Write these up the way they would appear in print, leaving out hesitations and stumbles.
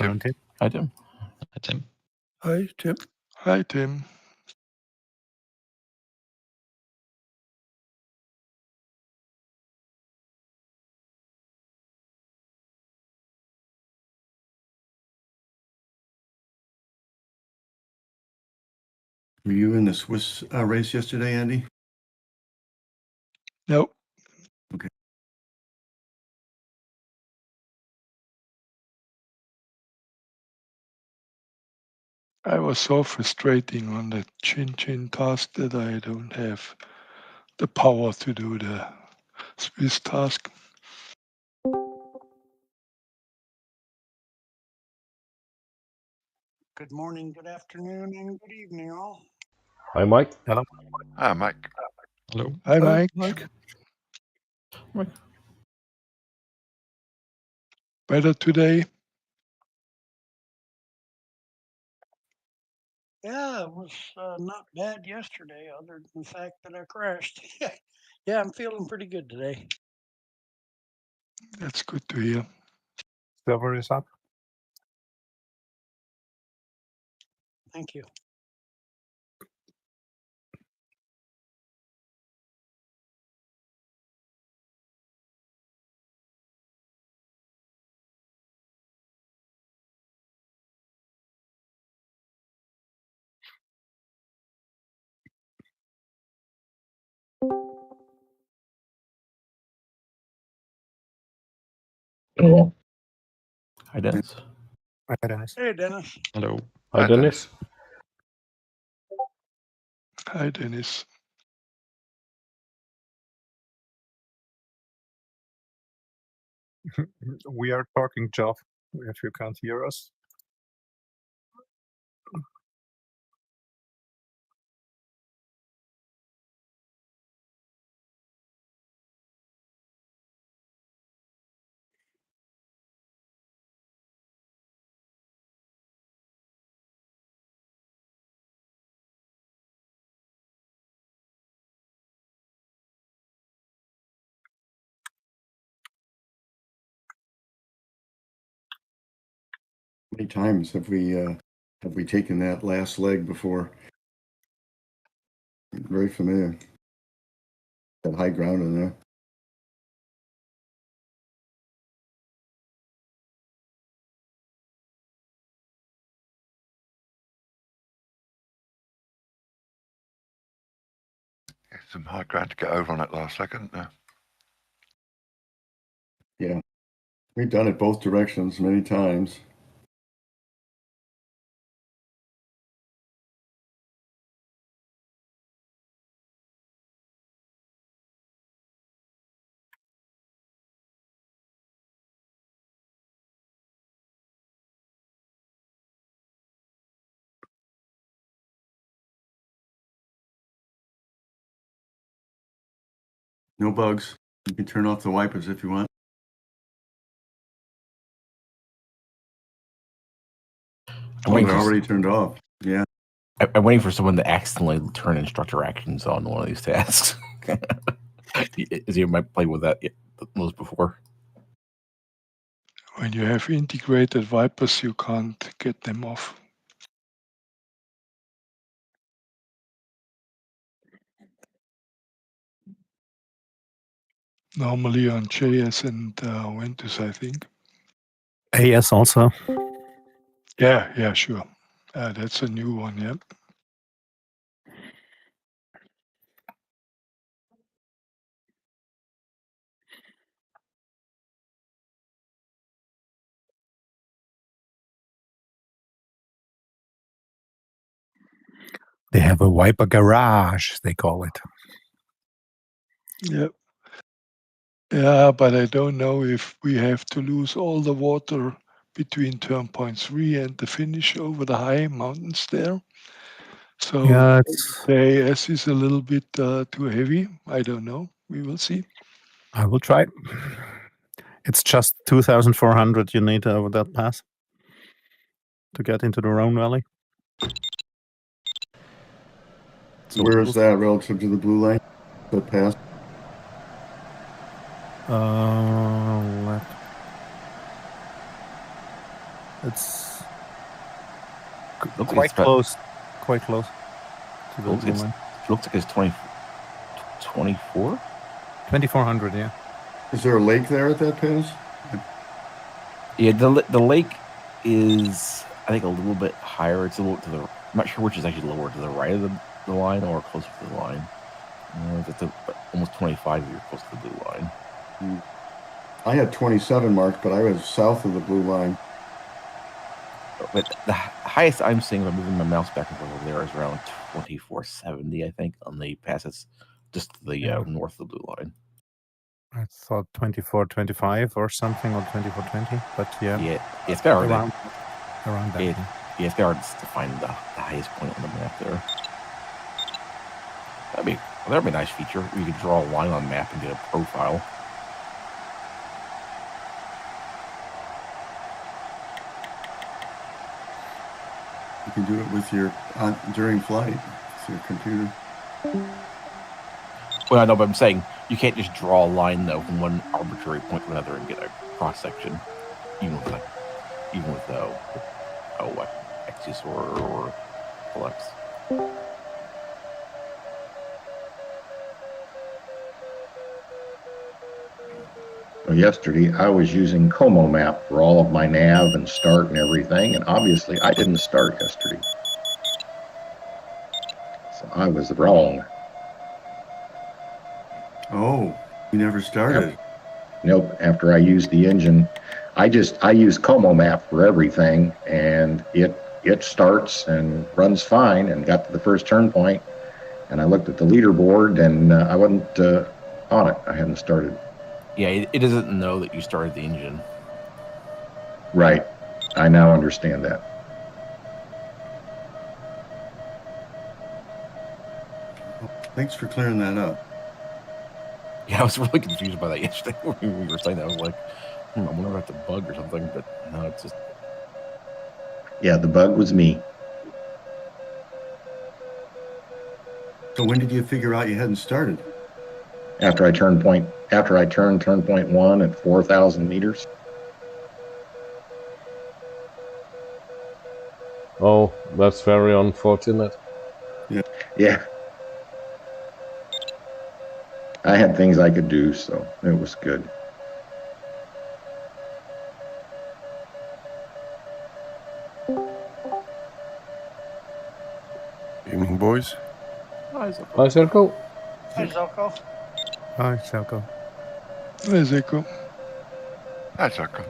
Tim. Hi, Tim. Hi, Tim. Hi, Tim. Hi, Tim. Were you in the Swiss race yesterday, Andy? No. Okay. I was so frustrating on the Tchin Tchin task that I don't have the power to do the Swiss task. Good morning, good afternoon, and good evening, all. Hi, Mike. Hello. Ah, Hi, Mike. Hello. Hi, Mike. Mike. Better today? Yeah, it was not bad yesterday, other than the fact that I crashed. Yeah, I'm feeling pretty good today. That's good to hear. Server is up. Thank you. Hi, Dennis. Hi, Dennis. Hey, Dennis. Hello. Hi, Dennis. Hi, Dennis. We are talking, Jeff, if you can't hear us. How many times have we taken that last leg before? Very familiar. That high ground in there. Some high ground to get over on that last second there. Yeah. We've done it both directions many times. No bugs. You can turn off the wipers if you want. Oh, they're already turned off. Yeah. I'm waiting for someone to accidentally turn instructor actions on one of these tasks. As you might play with that those before. When you have integrated wipers, you can't get them off. Normally on JS and Ventus, I think. AS also. Yeah, sure. That's a new one, yeah. They have a wiper garage, they call it. Yep. Yeah, but I don't know if we have to lose all the water between turn point 3 and the finish over the high mountains there. So Yeah, the AS is a little bit too heavy. I don't know. We will see. I will try. It's just 2,400 you need over that pass to get into the Rhone Valley. So where is that relative to the blue line? That pass? It's Looks like quite it's about- close. Quite close to the Looks, blue it's, line. looks like it's 24. 2400, yeah. Is there a lake there at that pass? Yeah, the lake is, I think, a little bit higher. It's a little to the. I'm not sure which is actually lower, to the right of the line or closer to the line. It's almost 25 if you're close to the blue line. I had 27 marked, but I was south of the blue line. But the highest I'm seeing if I'm moving my mouse back and forth over there is around 2470, I think, on the pass that's just to the north of the blue line. I thought 2425 or something, or 2420, but yeah, Yeah, it's kind of hard around that. It- yeah. Yeah, it's kind of hard to find the highest point on the map there. That'd be a nice feature. You could draw a line on the map and get a profile. You can do it with your during flight with your computer. Well, I know, but I'm saying you can't just draw a line though from one arbitrary point to another and get a cross section, even with what X's or Flex. Well, yesterday, I was using Como Map for all of my nav and start and everything, and obviously I didn't start yesterday. So I was wrong. Oh, you never started. Nope, after I used the engine, I use Como Map for everything, and it starts and runs fine, and got to the first turn point, and I looked at the leaderboard, and I wasn't on it. I hadn't started. Yeah, it doesn't know that you started the engine. Right. I now understand that. Thanks for clearing that up. Yeah, I was really confused by that yesterday when we were saying that. I was like, I wonder if that's a bug or something, but no, it's just. Yeah, the bug was me. So when did you figure out you hadn't started? After I turned turn point 1 at 4,000 meters. Oh, that's very unfortunate. Yeah. I had things I could do, so it was good. Evening, boys. Hi, Circle. Hi, Zelko. Hi, Selko. There's Echo. That's okay.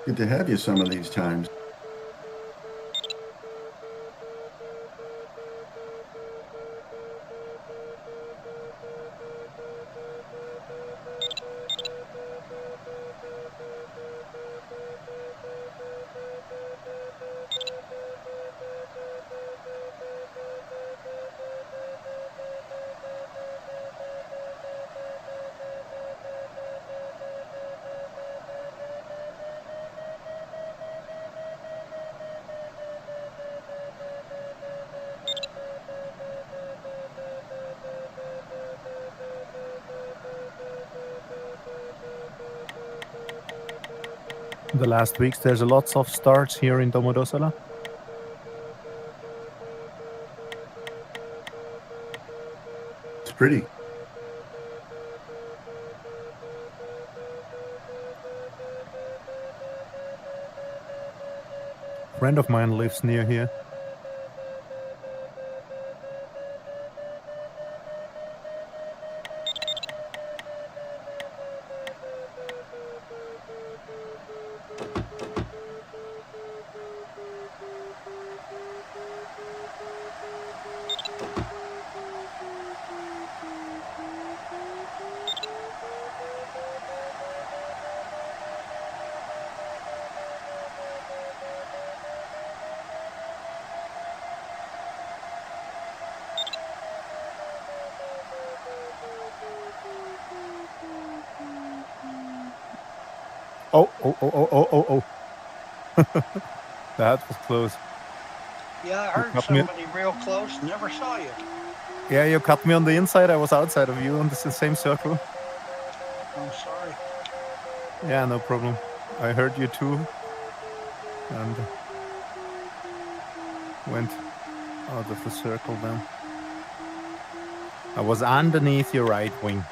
Good to have you some of these times. The last weeks, there's a lots of starts here in Domodossola. It's pretty. A friend of mine lives near here. Oh. That was close. Yeah, I heard cut me- somebody real close. Never saw you. Yeah, you cut me on the inside. I was outside of you on the same circle. I'm sorry. Yeah, no problem. I heard you too, and went out of the circle then. I was underneath your right wing.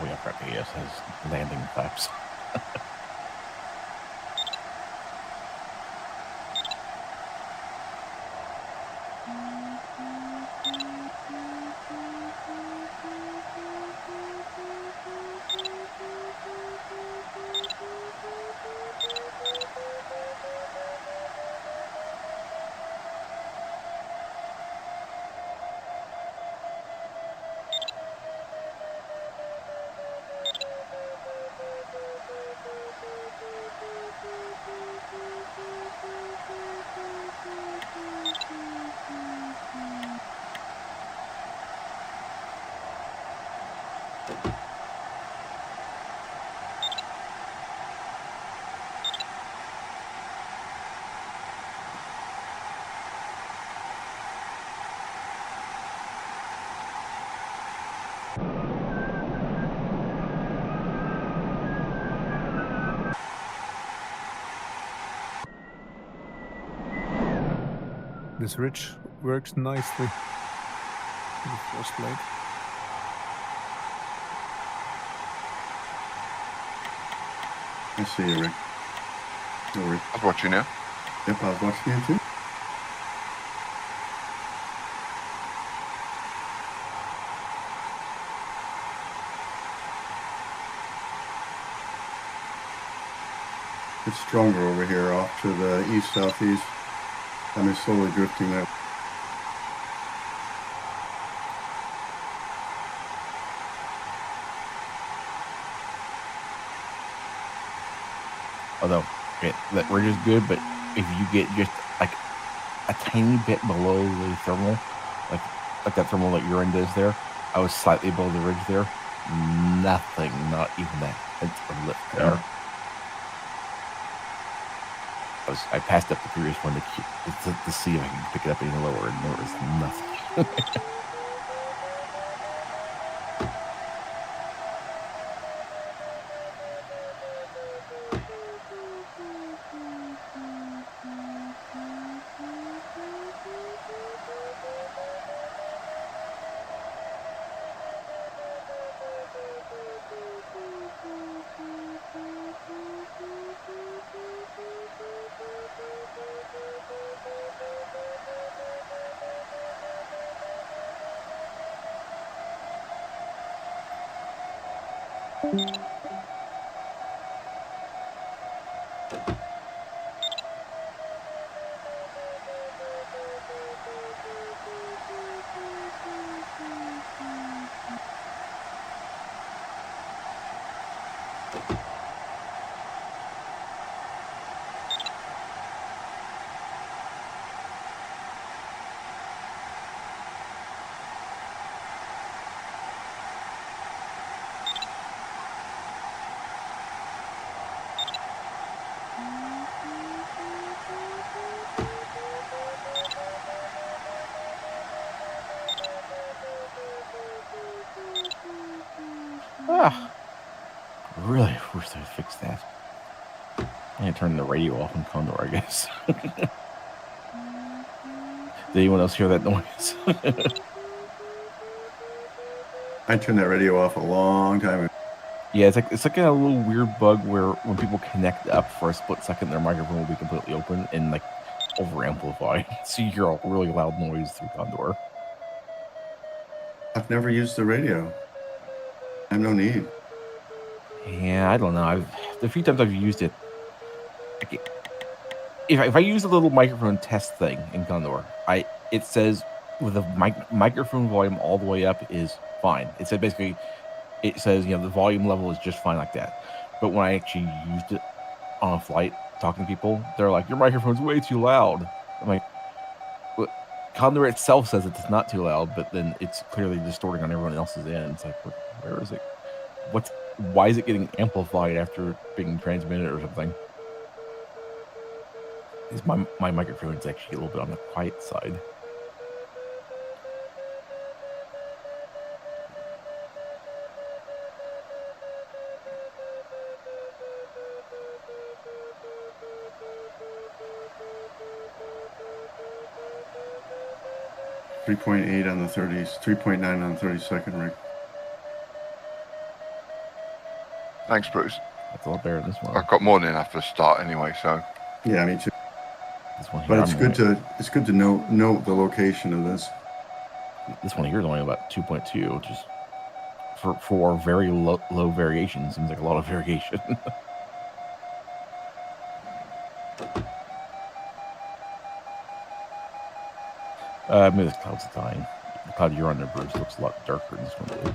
Oh yeah, crap. Yes, has landing flaps. This ridge works nicely. The first leg. I see you, Rick. Oh, Rick. I was watching you. Yep, I was watching you too. It's stronger over here off to the east-southeast. I mean, slowly drifting that. Although that ridge is good, but if you get just like a tiny bit below the thermal, like that thermal that you're in does there, I was slightly below the ridge there. Nothing, not even that hint of lift there. Yeah. I passed up the previous one to see if I can pick it up any lower, and there was nothing. Really wish they'd fix that. I can turn the radio off in Condor, I guess. Did anyone else hear that noise? I turned that radio off a long time ago. Yeah, it's like a little weird bug where when people connect up for a split second, their microphone will be completely open and like over amplify. So you hear a really loud noise through Condor. I've never used the radio. I have no need. Yeah, I don't know. The few times I've used it, if I use a little microphone test thing in Condor, it says with the microphone volume all the way up is fine. It said basically, it says, the volume level is just fine like that. But when I actually used it on a flight talking to people, they're like, your microphone's way too loud. I'm like, Condor itself says it's not too loud, but then it's clearly distorting on everyone else's end. It's like, where is it? Why is it getting amplified after being transmitted or something? Because my microphone is actually a little bit on the quiet side. .8 on the 30s, 3.9 on the 32nd rig. Thanks, Bruce. That's a lot better than this one. I've got more than enough for start anyway, so. Yeah, me too. This one here, But it's good to note the location of this. This one here is only about 2.2, which is for very low variation seems like a lot of variation. Maybe this cloud's dying. The cloud you're under, Bruce, looks a lot darker than this one too.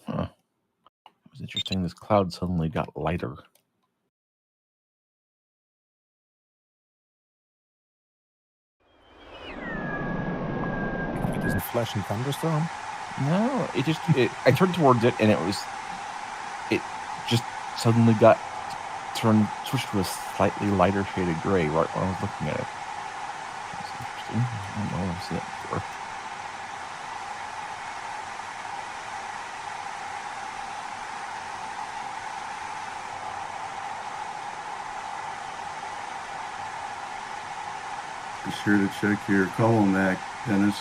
Huh. It was interesting. This cloud suddenly got lighter. It doesn't flash and thunderstorm. No, I turned towards it and it just suddenly switched to a slightly lighter shade of gray right when I was looking at it. That's interesting. I don't know if I've seen it before. Be sure to check your column back, Dennis.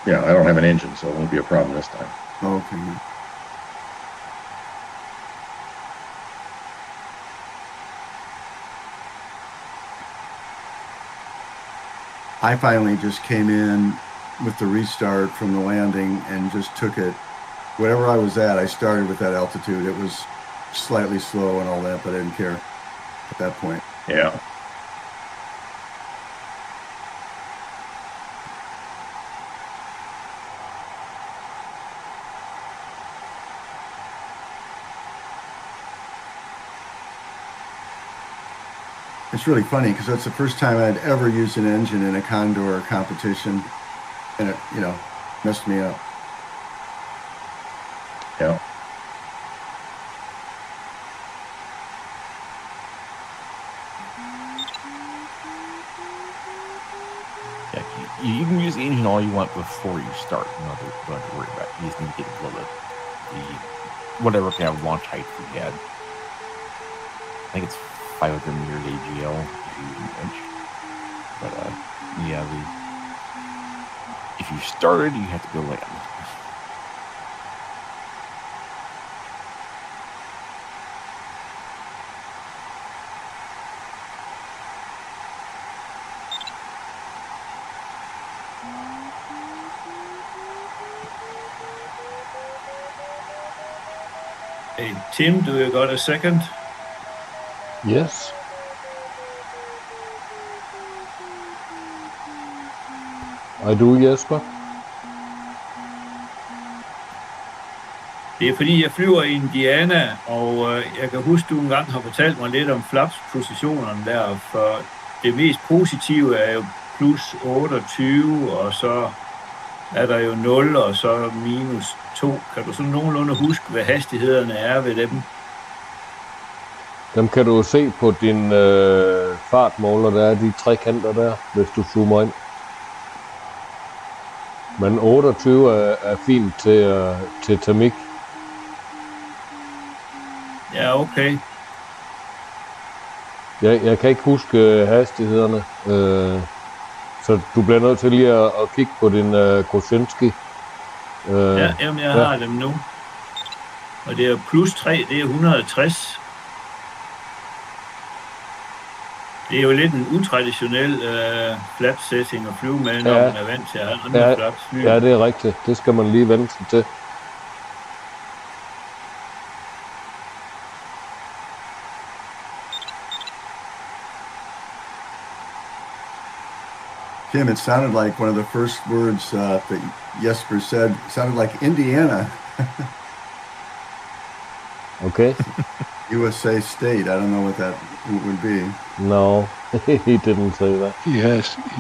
Yeah, I don't have an engine, so it won't be a problem this time. Okay. I finally just came in with the restart from the landing and just took it. Whatever I was at, I started with that altitude. It was slightly slow and all that, but I didn't care at that point. Yeah. It's really funny because that's the first time I'd ever used an engine in a Condor competition, and it, messed me up. Yeah. Yeah, you can use the engine all you want before you start. You don't have to worry about it. You just need to get a little bit whatever kind of launch height we had. I think it's 500 meters AGL if you use an inch. But if you started, you have to go land. Hey, Tim, do you got a second? Yes. I do, Jesper. Det er fordi, jeg flyver i Indiana, og jeg kan huske, du engang har fortalt mig lidt om flapspositionerne der, for det mest positive er jo plus 28, og så er der jo 0, og så minus 2. Kan du sådan nogenlunde huske, hvad hastighederne er ved dem? Dem kan du se på din fartmåler, der er de trekanter der, hvis du zoomer ind. Men 28 er fint til termik. Ja, okay. Jeg kan ikke huske hastighederne, så du bliver nødt til lige at kigge på din Kosinski. Ja, jamen, jeg har dem nu. Og det er plus 3, det er 160. Det er jo lidt en utraditionel flap setting at flyve med, når man er vant til at have andre flaps fly. Ja, det er rigtigt. Det skal man lige vente sig til. Tim, it sounded like one of the first words that Jesper said. It sounded like Indiana. Okay. USA State. I don't know what that would be. No, he didn't say that. He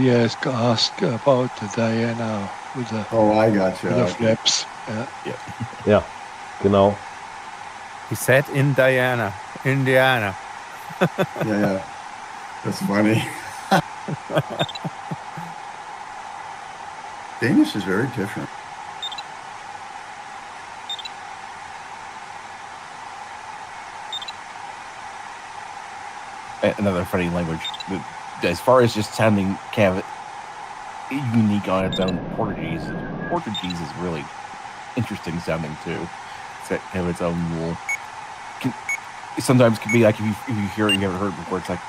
has asked about the Diana with the, I got you. with the flaps. Ja, genau. He said Indiana. Yeah. That's funny. Danish is very different. Another funny language. As far as just sounding kind of unique on its own, Portuguese is really interesting sounding too. It's got kind of its own little. Sometimes can be like if you hear it you haven't heard it before, it's like,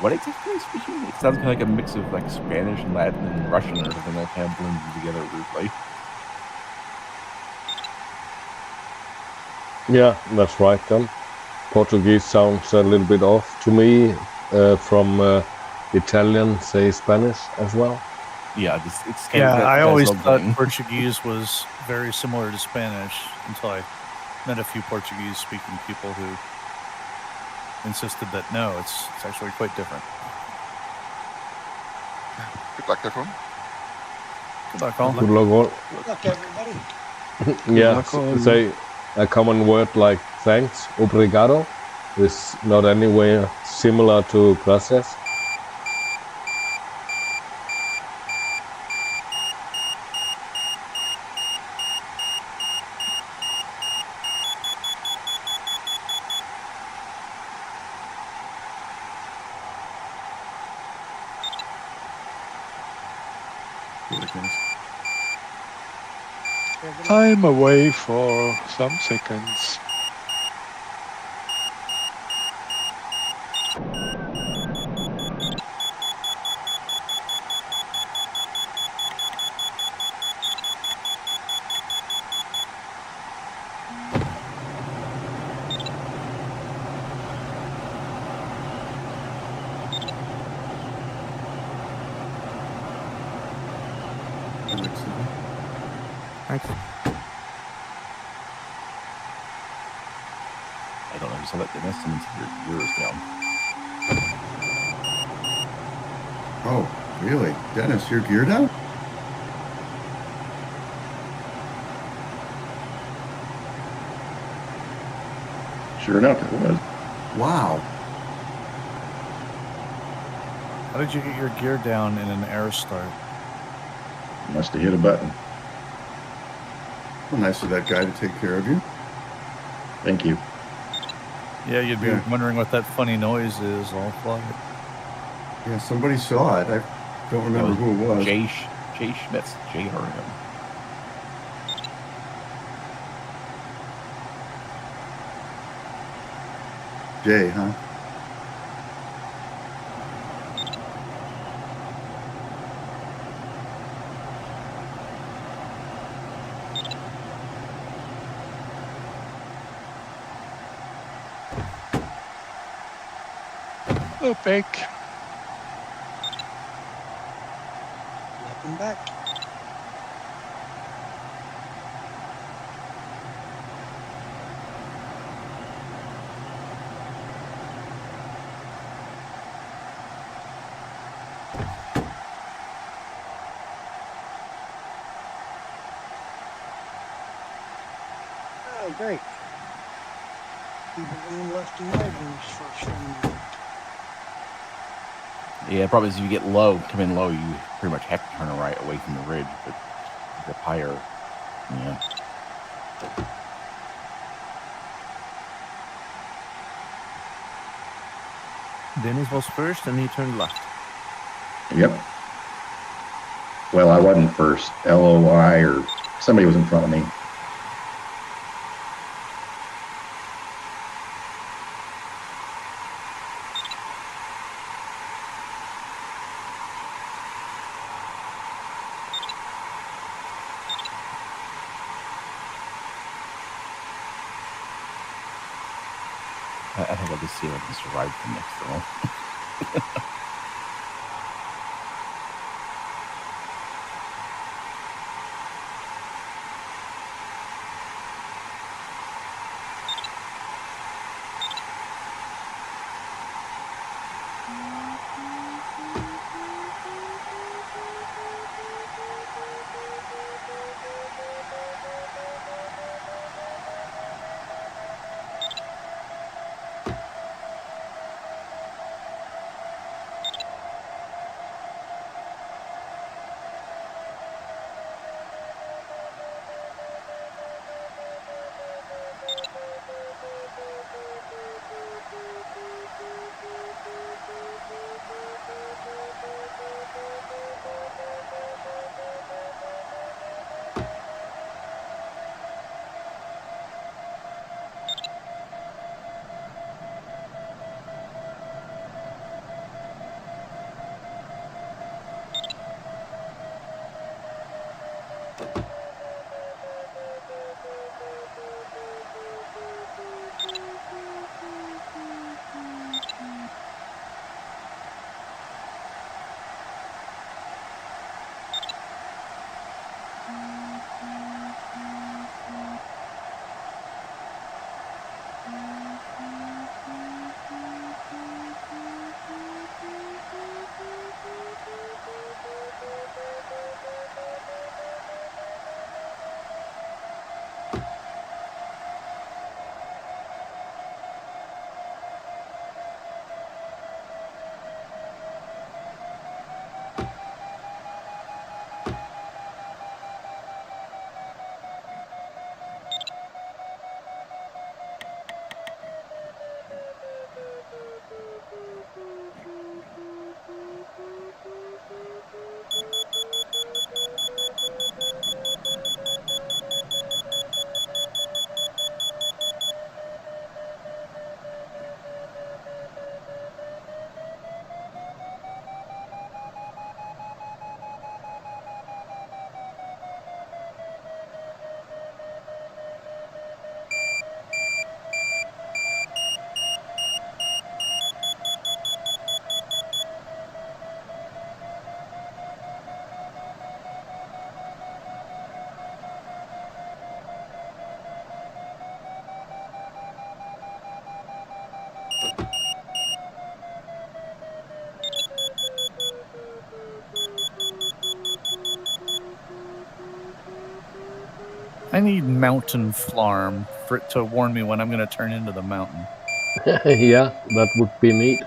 what exactly is speaking? It sounds kind of like a mix of like Spanish and Latin and Russian or something that kind of blends together weirdly. Yeah, that's right, Tom. Portuguese sounds a little bit off to me from Italian, say Spanish as well. Yeah, it's kind of I always thought thing. Portuguese was very similar to Spanish until I met a few Portuguese-speaking people who insisted that no, it's actually quite different. Good luck, everyone. Good luck, all. Good luck, all. Good luck, everybody. Yeah, say a common word like thanks, obrigado, is not anywhere similar to gracias. I'm away for some seconds. Thanks. I don't know. So that the estimates of your yours down. Oh, really? Dennis, your gear down? Sure enough, it was. Wow. How did you get your gear down in an air start? Must have hit a button. Well, nice of that guy to take care of you. Thank you. Yeah, you'd be wondering what that funny noise is all flight. Yeah, somebody saw it. I don't remember who it was. Jay Schmitz. Jay heard him. Jay, huh? Oh, back. Welcome back. great. People going left and right in this first swing. Yeah, the problem is if you get low, come in low, you pretty much have to turn right away from the ridge. But if you're higher, yeah. Dennis was first and he turned left. Yep. Well, I wasn't first. LOI or somebody was in front of me. I think I'll just see if I can survive the next roll. I need mountain flarm for it to warn me when I'm going to turn into the mountain. Yeah, that would be neat.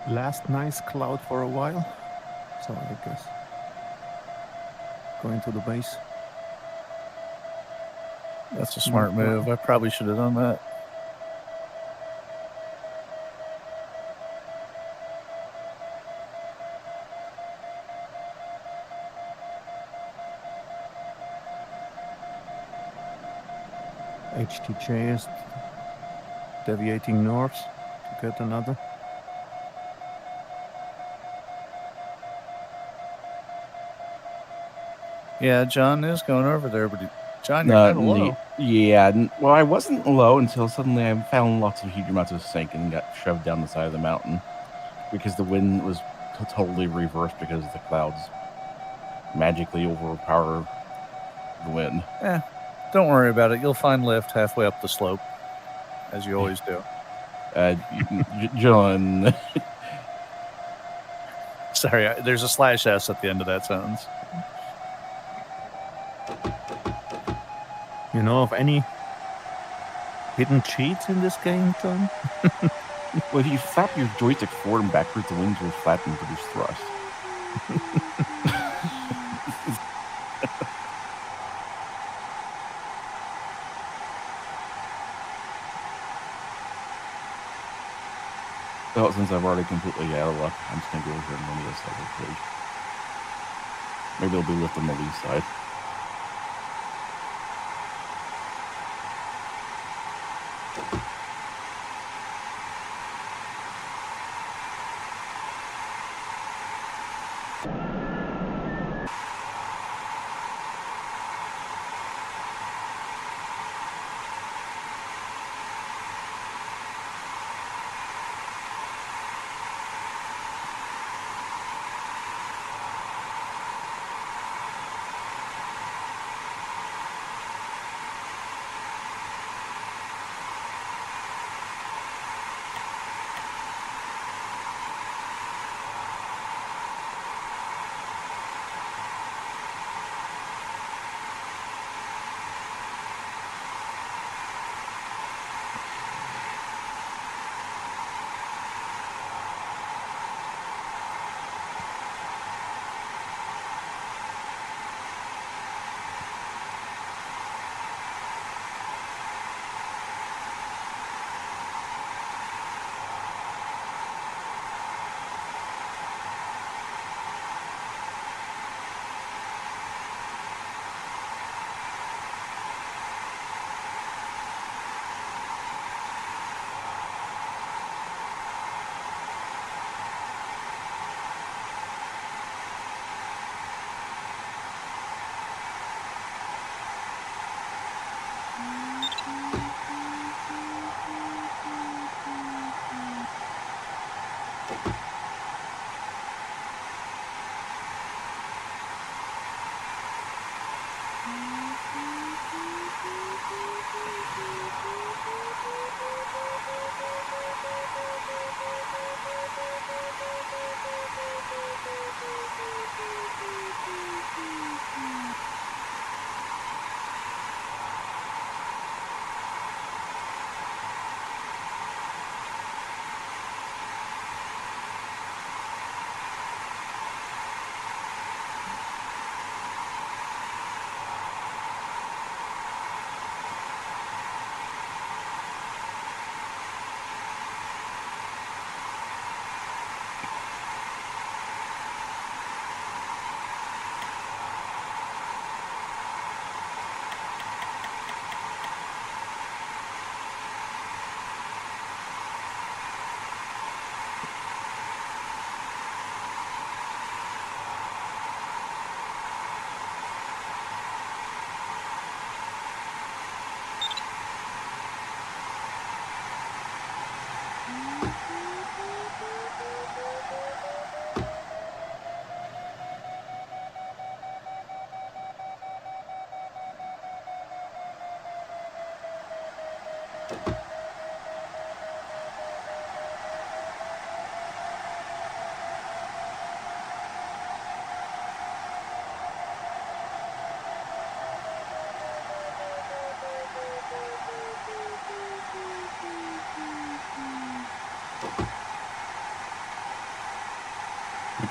last nice cloud for a while. So I guess going to the base. That's a smart move. I probably should have done that. HTJ is deviating north to get another. Yeah, John is going over there, but John, you're kind of low. Well, I wasn't low until suddenly I found lots of huge amounts of sink and got shoved down the side of the mountain because the wind was totally reversed because the clouds magically overpower the wind. Don't worry about it. You'll find lift halfway up the slope, as you always do. John. Sorry, there's a /s at the end of that sentence. You know of any hidden cheats in this game, John? Well, if you flap your joystick forward and backwards, the wings will flap and produce thrust. Well, since I've already completely out of luck, I'm just going to go over here and run the other side of the bridge. Maybe there'll be lift on the lee side.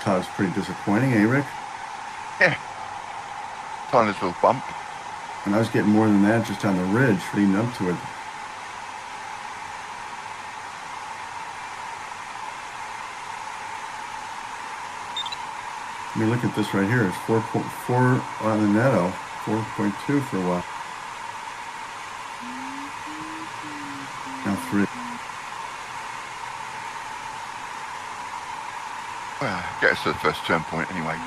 cloud is pretty disappointing, eh, Rick? Yeah. Tiny little bump. And I was getting more than that just on the ridge leading up to it. I mean, look at this right here. It's 4.4 on the netto, 4.2 for a while. Now 3. Well, get us to the first turn point anyway.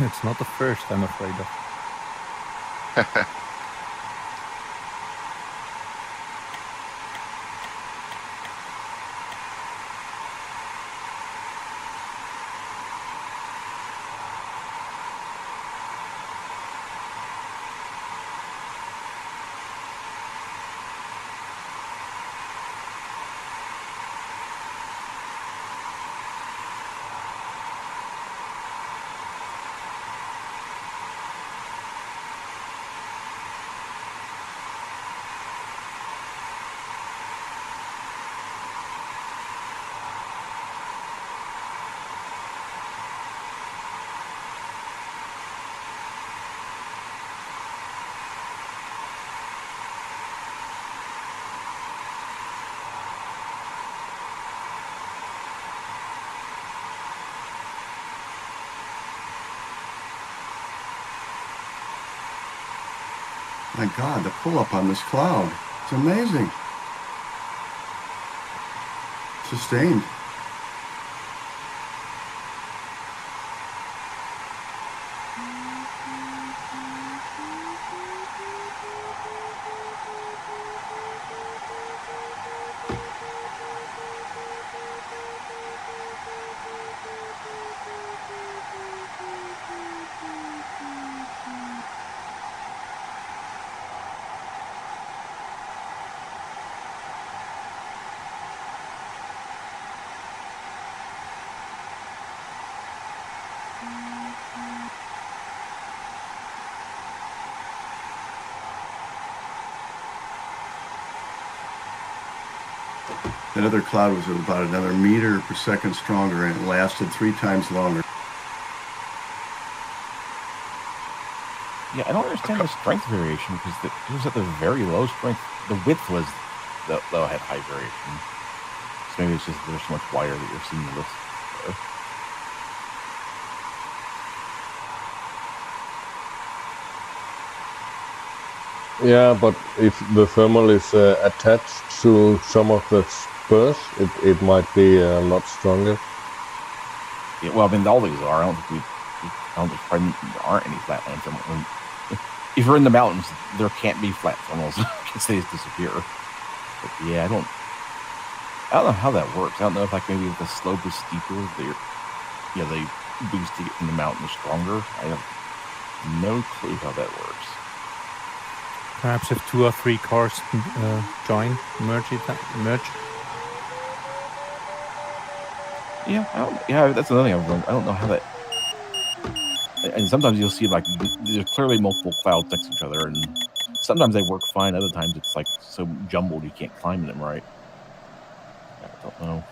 It's not the first I'm afraid of. My God, the pull-up on this cloud. It's amazing. Sustained. That other cloud was about another meter per second stronger, and it lasted 3 times longer. Yeah, I don't understand the strength variation because it was at the very low strength. The width was though had high variation. So maybe it's just they're so much wider that you're seeing the lift. Yeah, but if the thermal is attached to some of the spurs, it might be a lot stronger. Yeah, well, I mean, all these are. I don't think there aren't any flatland thermals. If you're in the mountains, there can't be flat thermals because they just disappear. But yeah, I don't know how that works. I don't know if like maybe if the slope is steeper, they boost to get from the mountain stronger. I have no clue how that works. Perhaps if 2 or 3 cars merge. Yeah, that's another thing. I don't know how that. And sometimes you'll see like there's clearly multiple clouds next to each other, and sometimes they work fine. Other times it's like so jumbled you can't climb them right. I don't know.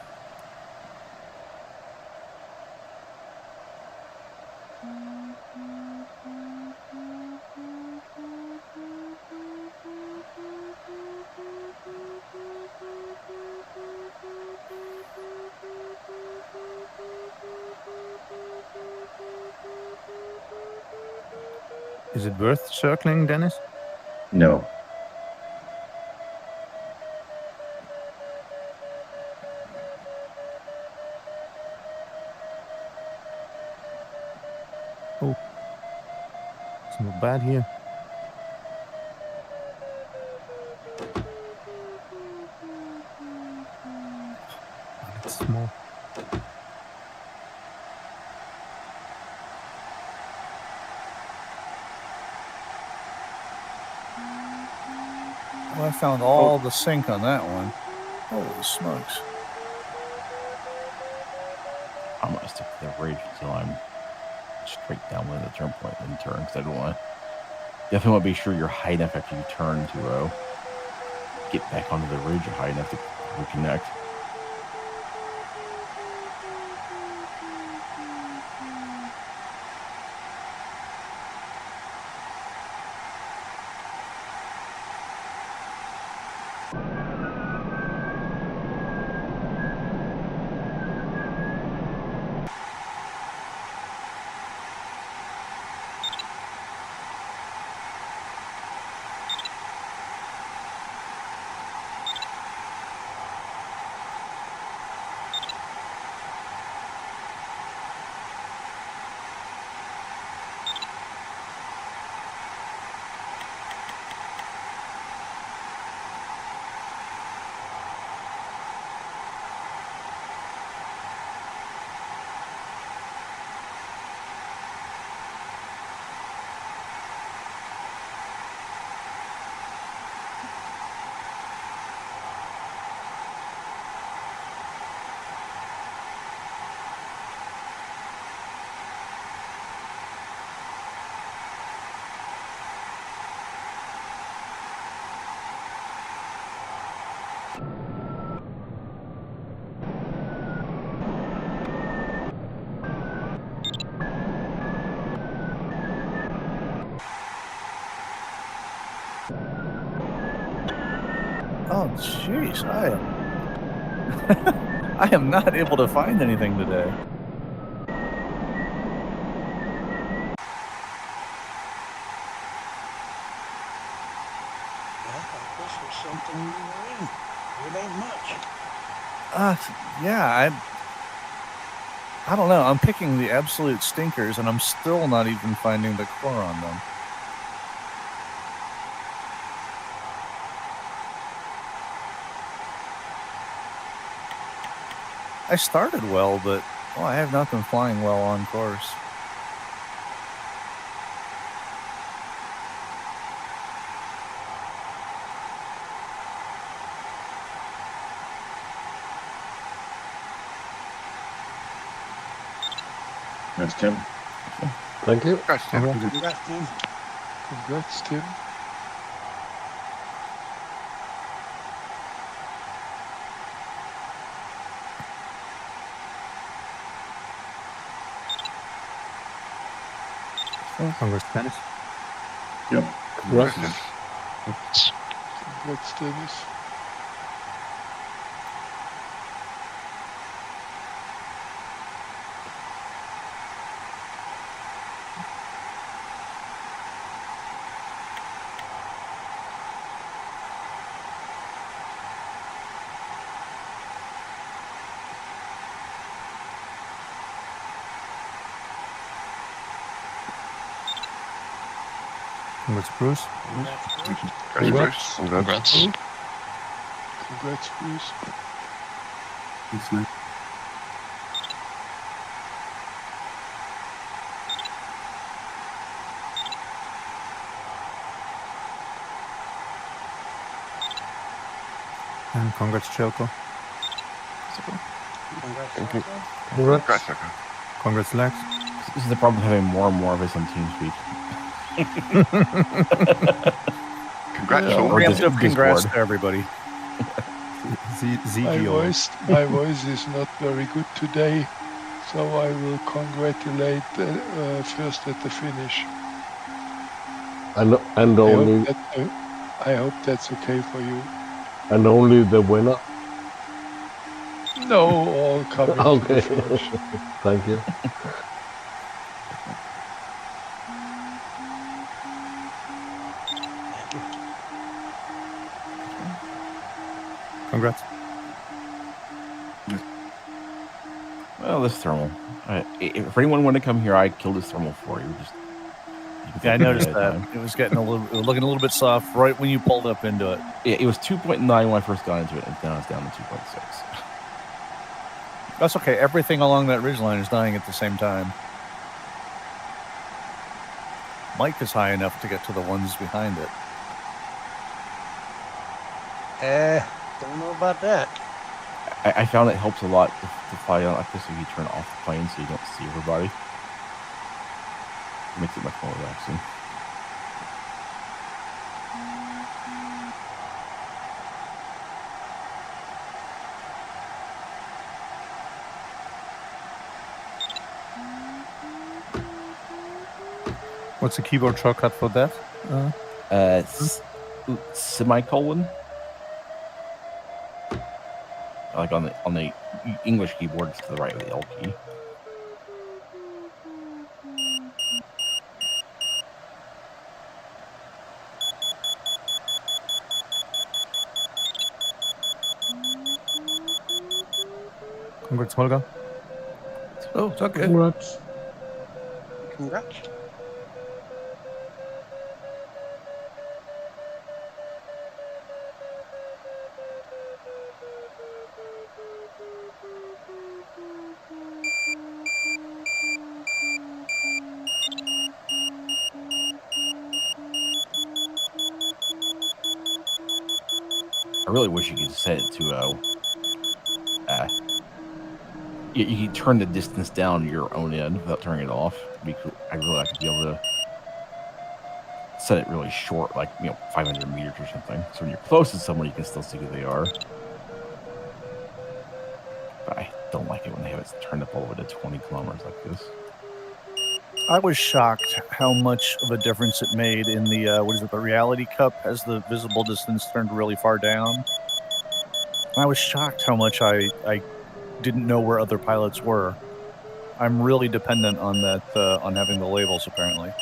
Is it worth circling, Dennis? No. Oh, it's not bad here. Oh, it's small. Well, I found all the sink on that one. Holy smokes. I'm going to stick to the ridge until I'm straight down with the turn point and turn because I don't want to Definitely want to be sure you're high enough after you turn to get back onto the ridge. You're high enough to reconnect. Oh, jeez, I am not able to find anything today. I thought this was something you were in. It ain't much. Yeah, I don't know. I'm picking the absolute stinkers, and I'm still not even finding the core on them. I started well, but I have not been flying well on course. That's Tim. Thank you. Congrats, Tim. Congrats, Tim. Congrats, Tim. Congrats, Dennis. Yep. Congrats. Congrats, Dennis. Congrats, Bruce. Congrats, Bruce. Congrats. Congrats, Bruce. Thanks, man. And congrats, Chelko. Congrats, Thank you. Rocco. Congrats. Congrats, Sucker. Congrats, Lex. This is the problem with having more and more of us on TeamSpeak. Congrats, Yeah. all. Or Preemptive congrats Discord. to everybody. My voice is not very good today, so I will congratulate first at the finish. And only I hope that's okay for you. and only the winner. No, all coming to Okay. the finish. Thank you. Congrats. Well, this thermal. If anyone wanted to come here, I'd kill this thermal for you. Yeah, I noticed that. It was getting looking a little bit soft right when you pulled up into it. Yeah, it was 2.9 when I first got into it, and now it's down to 2.6. That's okay. Everything along that ridgeline is dying at the same time. Mike is high enough to get to the ones behind it. Don't know about that. I found it helps a lot to fly on like this if you turn off the plane so you don't see everybody. It makes it much more relaxing. What's the keyboard shortcut for that? Semicolon. Like on the English keyboard, it's to the right of the L key. Congrats, Holger. Oh, it's okay. Congrats. Congrats. I really wish you could set it to you could turn the distance down to your own end without turning it off. It'd be cool. I really like to be able to set it really short, like 500 meters or something. So when you're close to someone, you can still see who they are. But I don't like it when they have it turned up all the way to 20 kilometers like this. I was shocked how much of a difference it made in the the Reality Cup as the visible distance turned really far down. I was shocked how much I didn't know where other pilots were. I'm really dependent on that on having the labels apparently.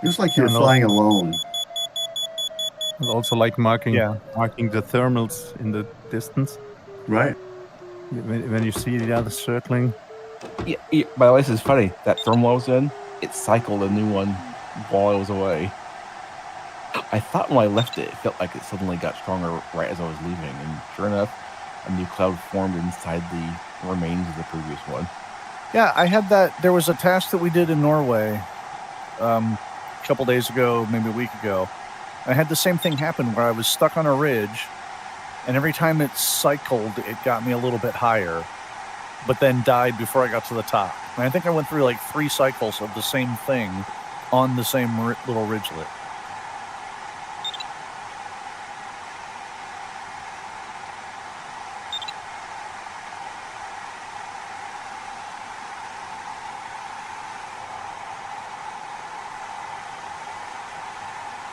It's like you're flying alone. And also like marking the thermals in the distance. Right. When you see the others circling. Yeah, by the way, this is funny. That thermal I was in, it cycled a new one while I was away. I thought when I left it felt like it suddenly got stronger right as I was leaving, and sure enough, a new cloud formed inside the remains of the previous one. Yeah, I had that. There was a task that we did in Norway a couple days ago, maybe a week ago. I had the same thing happen where I was stuck on a ridge, and every time it cycled, it got me a little bit higher, but then died before I got to the top. And I think I went through like 3 cycles of the same thing on the same little ridgelet.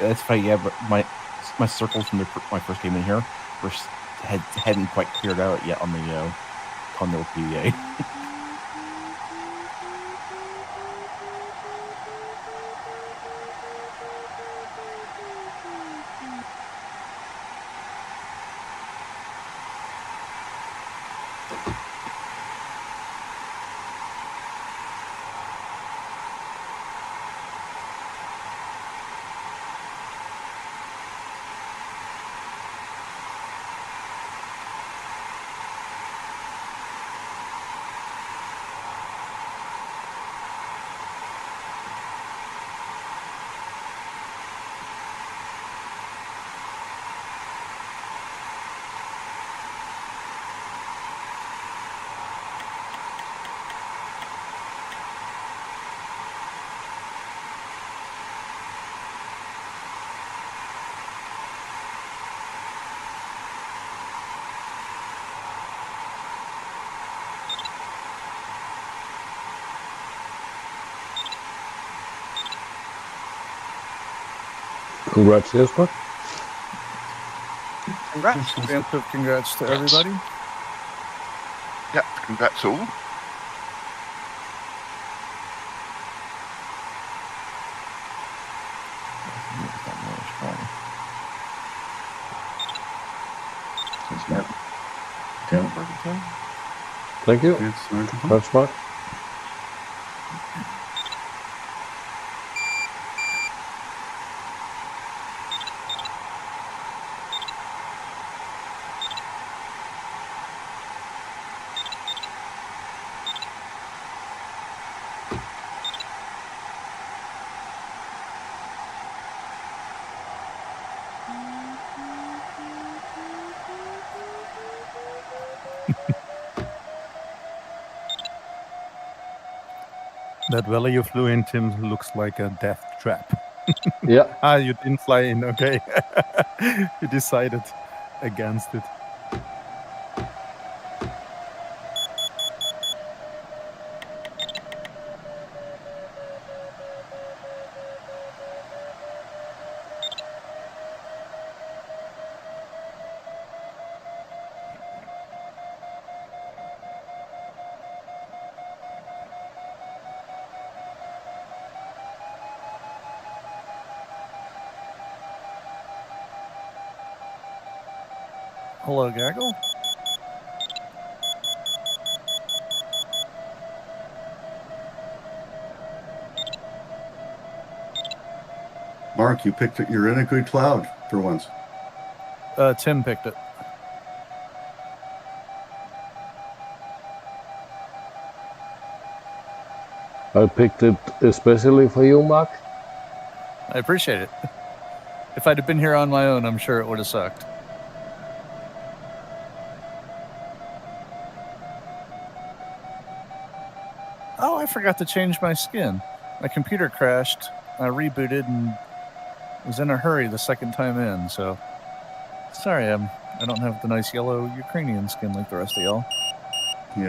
That's funny, yeah, but my circles from my first game in here hadn't quite cleared out yet on the Condor PDA. Congrats, Jesper. Congrats. Congrats to everybody. Yeah, congrats all. That's Mark. Tim. Thank you. That's Mark. That valley you flew in, Tim, looks like a death trap. Yeah. You didn't fly in, okay. You decided against it. Hello, Gaggle. Mark, you picked it. You're in a good cloud for once. Tim picked it. I picked it especially for you, Mark. I appreciate it. If I'd have been here on my own, I'm sure it would have sucked. Oh, I forgot to change my skin. My computer crashed. I rebooted and was in a hurry the second time in, so sorry, I don't have the nice yellow Ukrainian skin like the rest of y'all. Yeah.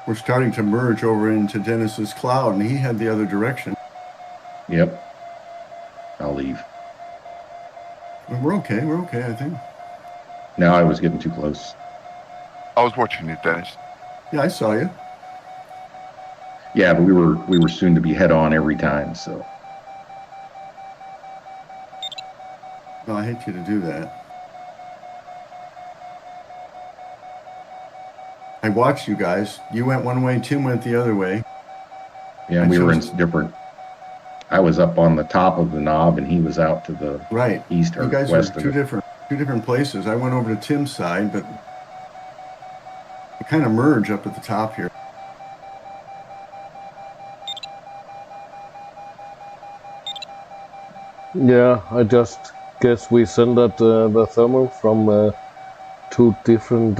We're starting to merge over into Dennis's cloud, and he had the other direction. Yep. I'll leave. We're okay. We're okay, I think. No, I was getting too close. I was watching you, Dennis. Yeah, I saw you. Yeah, but we were soon to be head on every time, so. Well, I hate you to do that. I watched you guys. You went one way, Tim went the other way. Yeah, I we were in chose- different. I was up on the top of the knob, and he was out to the Right. east or You guys were west of two it. different places. I went over to Tim's side, but we kind of merge up at the top here. Yeah, I just guess we sent out the thermal from two different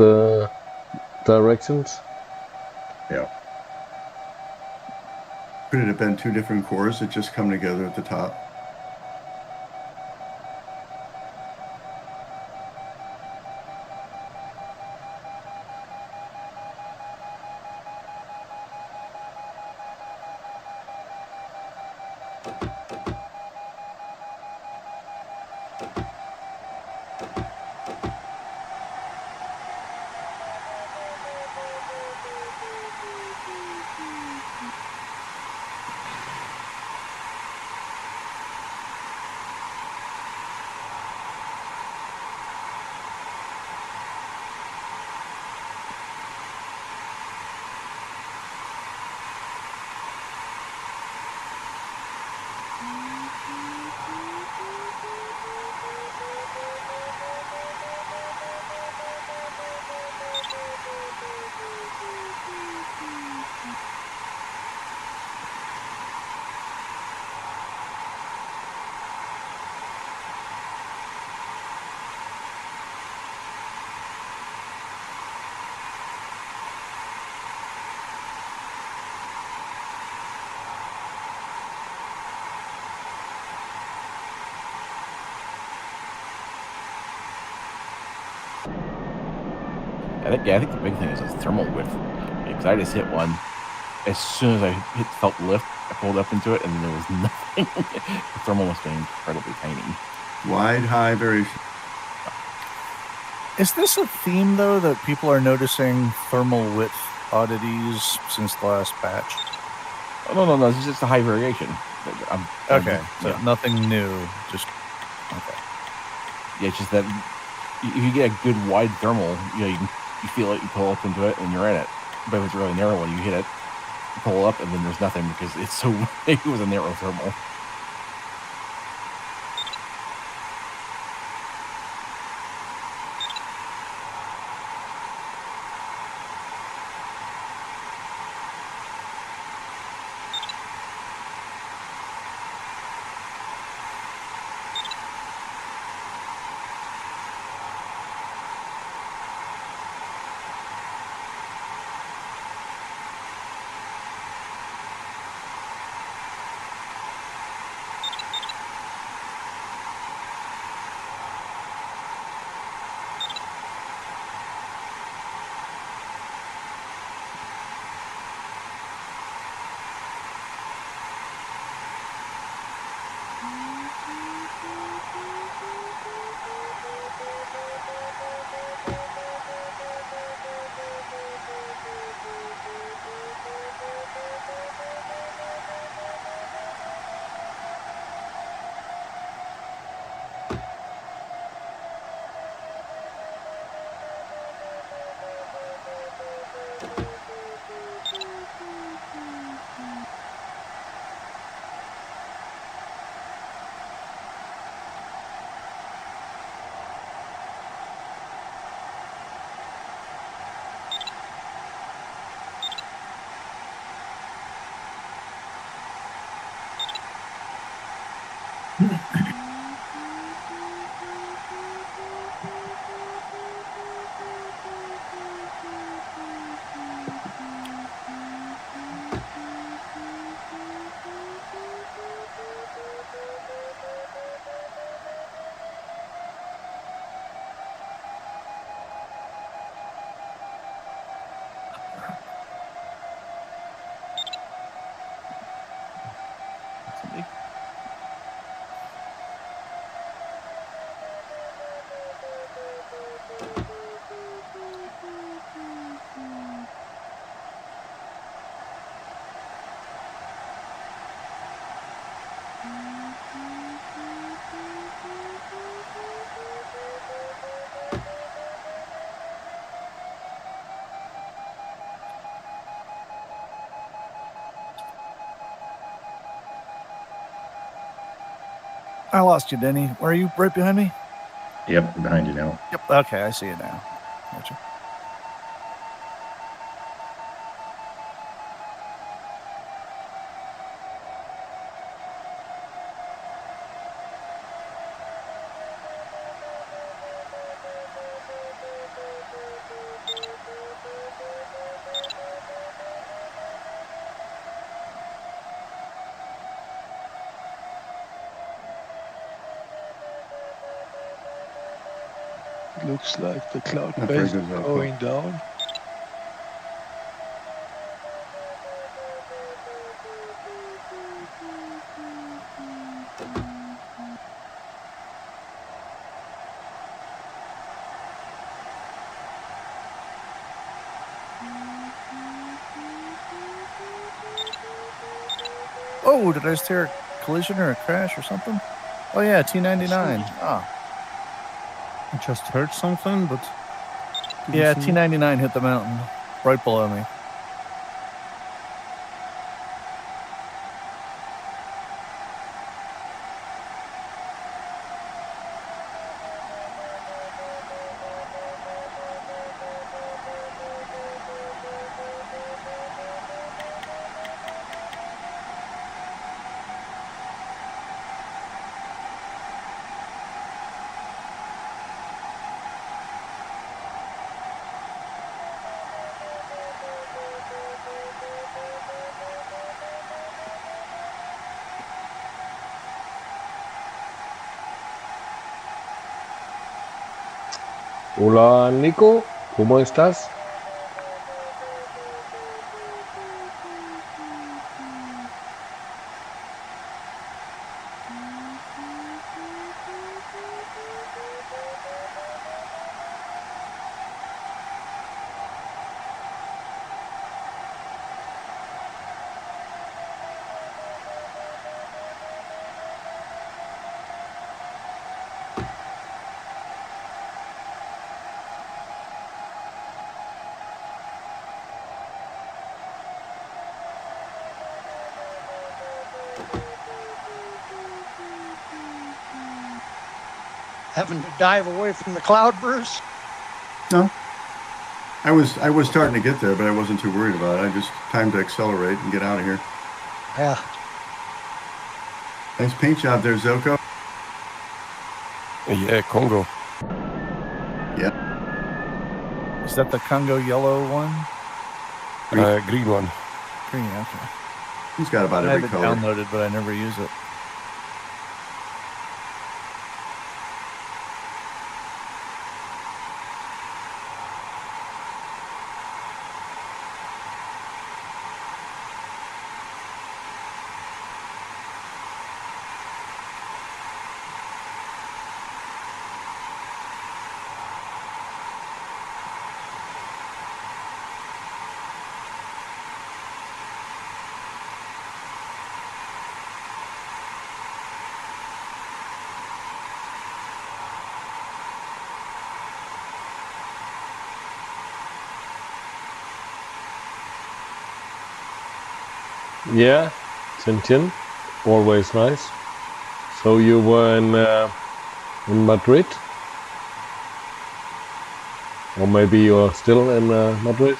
directions. Yeah. Could it have been two different cores that just come together at the top? I think the big thing is thermal width. Because I just hit one. As soon as I felt lift, I pulled up into it, and there was nothing. The thermal must have been incredibly tiny. Wide, high variation. Is this a theme, though, that people are noticing thermal width oddities since the last patch? Oh, no. This is just a high variation. Okay, so yeah. nothing new. Just okay. Yeah, it's just that if you get a good wide thermal, you feel it, you pull up into it, and you're in it. But if it's really narrow, when you hit it, you pull up, and then there's nothing because it's so it was a narrow thermal. I lost you, Denny. Where are you? Right behind me? Yep, behind you now. Yep. Okay, I see it now. Gotcha. Looks like the cloud Not very base good, is Velcro. going down. Oh, did I just hear a collision or a crash or something? Oh yeah, T99. Ah, I just heard something, but didn't yeah, see- T99 hit the mountain right below me. Hola, Nico. ¿Cómo estás? Having to dive away from the cloud, Bruce? No. I was starting to get there, but I wasn't too worried about it. I just time to accelerate and get out of here. Yeah. Nice paint job there, Zoko. Yeah, Congo. Is that the Congo yellow one? Green one. Green, okay. He's got about I have every it color. downloaded, but I never use it. Yeah, Tchin Tchin. Always nice. So you were in Madrid? Or maybe you're still in Madrid?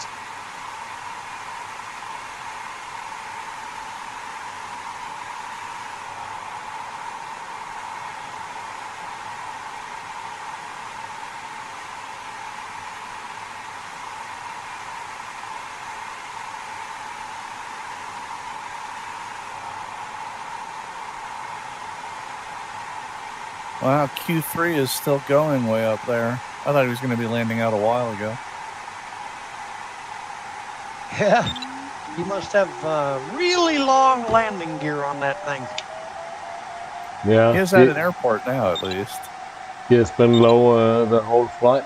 Wow, Q3 is still going way up there. I thought he was going to be landing out a while ago. Yeah. You must have really long landing gear on that thing. Yeah. He is at an airport now, at least. He has been low the whole flight.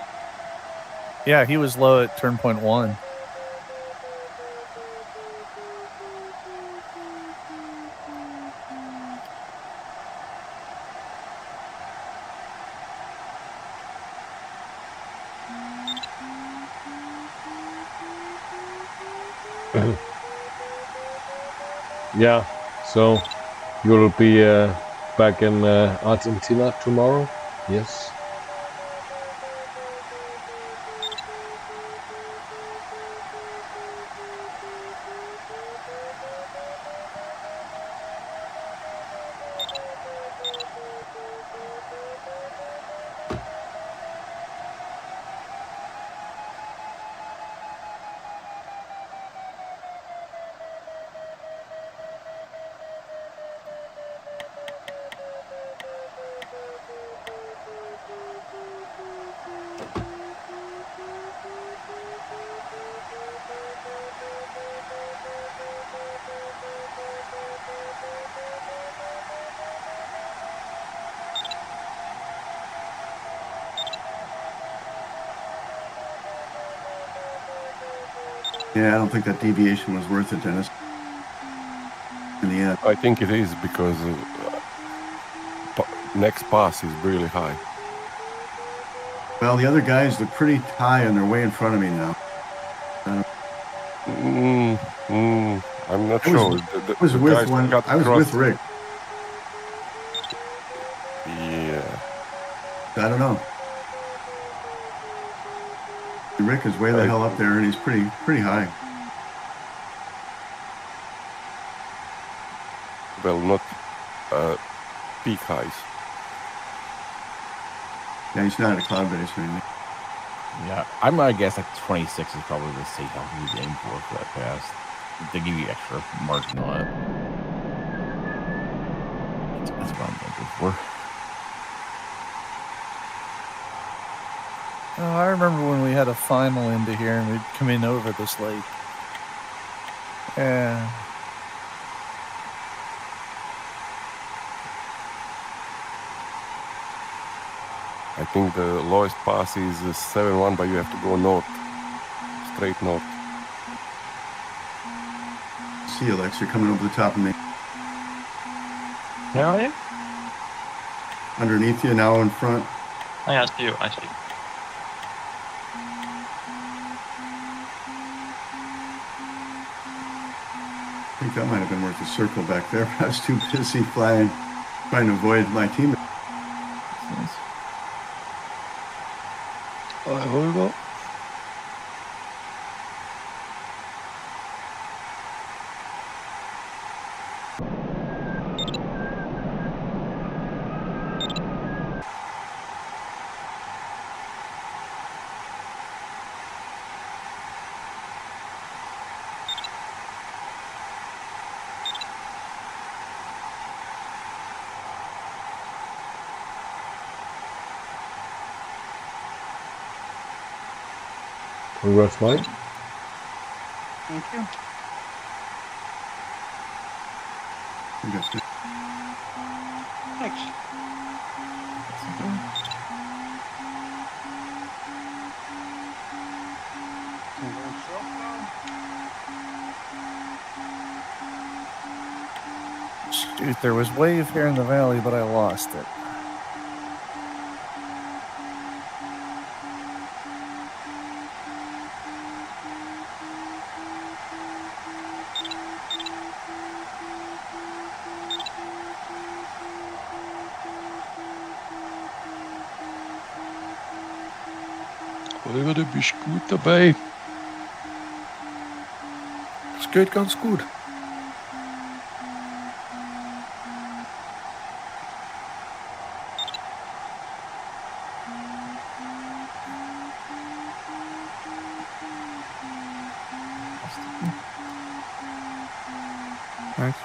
Yeah, he was low at turn point 1. Yeah, so you'll be back in Argentina tomorrow. Yes. Yeah, I don't think that deviation was worth it, Dennis. In the end. I think it is because next pass is really high. Well, the other guys look pretty high and they're way in front of me now. I'm not I sure. was with one. I was with Rick. Yeah. I don't know. Rick is way the hell up there, and he's pretty high. Well, not peak highs. Yeah, he's not at a cloud base or anything. Yeah, I'm gonna guess like 26 is probably the safe altitude to aim for that pass. They give you extra margin on it. That's what I'm thinking for. Oh, I remember when we had a final into here and we'd come in over this lake. Yeah. I think the lowest pass is 7-1, but you have to go north, straight north. See you, Lex. You're coming over the top of me. Where are you? Underneath you, now in front. Oh, yeah, I see you. I see you. I think that might have been worth a circle back there. I was too busy trying to avoid my team. Holger. Congrats, Mike. Thank you. Thanks. Shoot, there was wave here in the valley, but I lost it. Holger, du bist gut dabei. Es geht ganz gut. Thanks.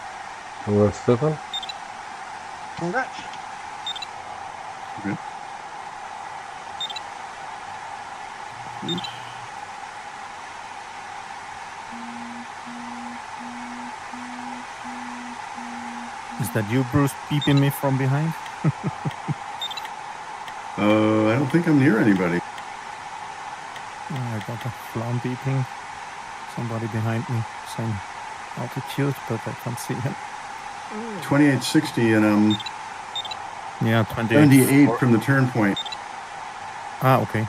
Congrats, Stefan. Congrats. Good. Is that you, Bruce, beeping me from behind? I don't think I'm near anybody. I got a flam beeping. Somebody behind me, same altitude, but I can't see him. 2860, and I'm Yeah, 28. 78 from the turn point. Ah, okay.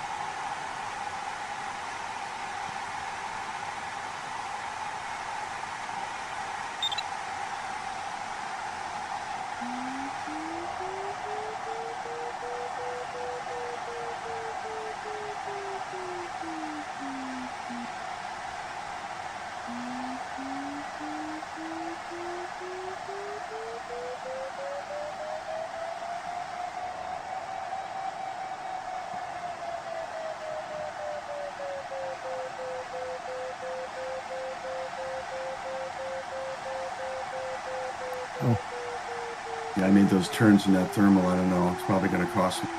Yeah, I made those turns in that thermal. I don't know. It's probably going to cost me.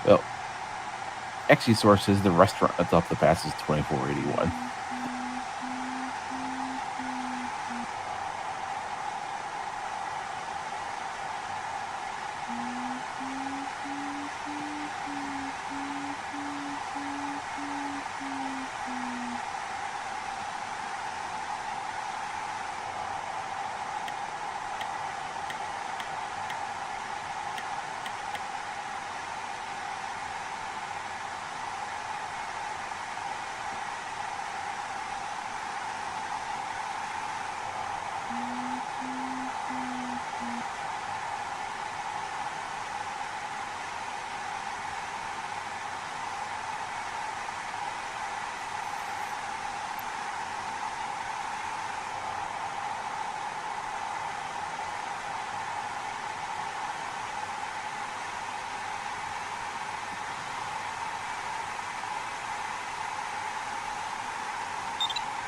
Well, XE sources the restaurant at the top of the pass is 2481.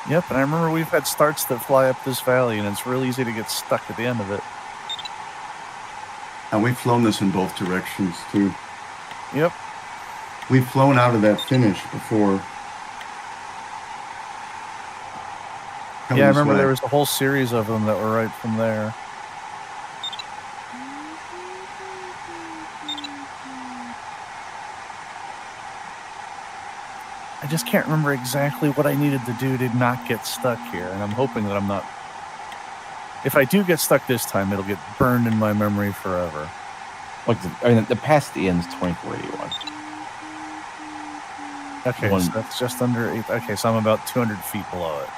Yep, and I remember we've had starts that fly up this valley, and it's real easy to get stuck at the end of it. And we've flown this in both directions, too. Yep. We've flown out of that finish before. Yeah, I remember there was a whole series of them that were right from there. I just can't remember exactly what I needed to do to not get stuck here, and I'm hoping that I'm not. If I do get stuck this time, it'll get burned in my memory forever. Like, the pass at the end is 2481. Okay, so that's just under 8. Okay, so I'm about 200 feet below it.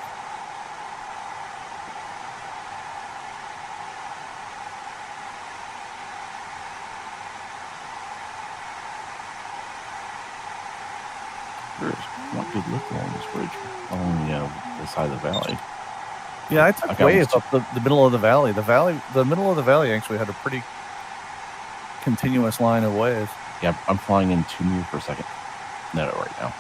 There's not good look along this bridge, along the side of the valley. Yeah, I took waves up the middle of the valley. The middle of the valley actually had a pretty continuous line of waves. Yeah, I'm flying in 2 meters per second. No, right now.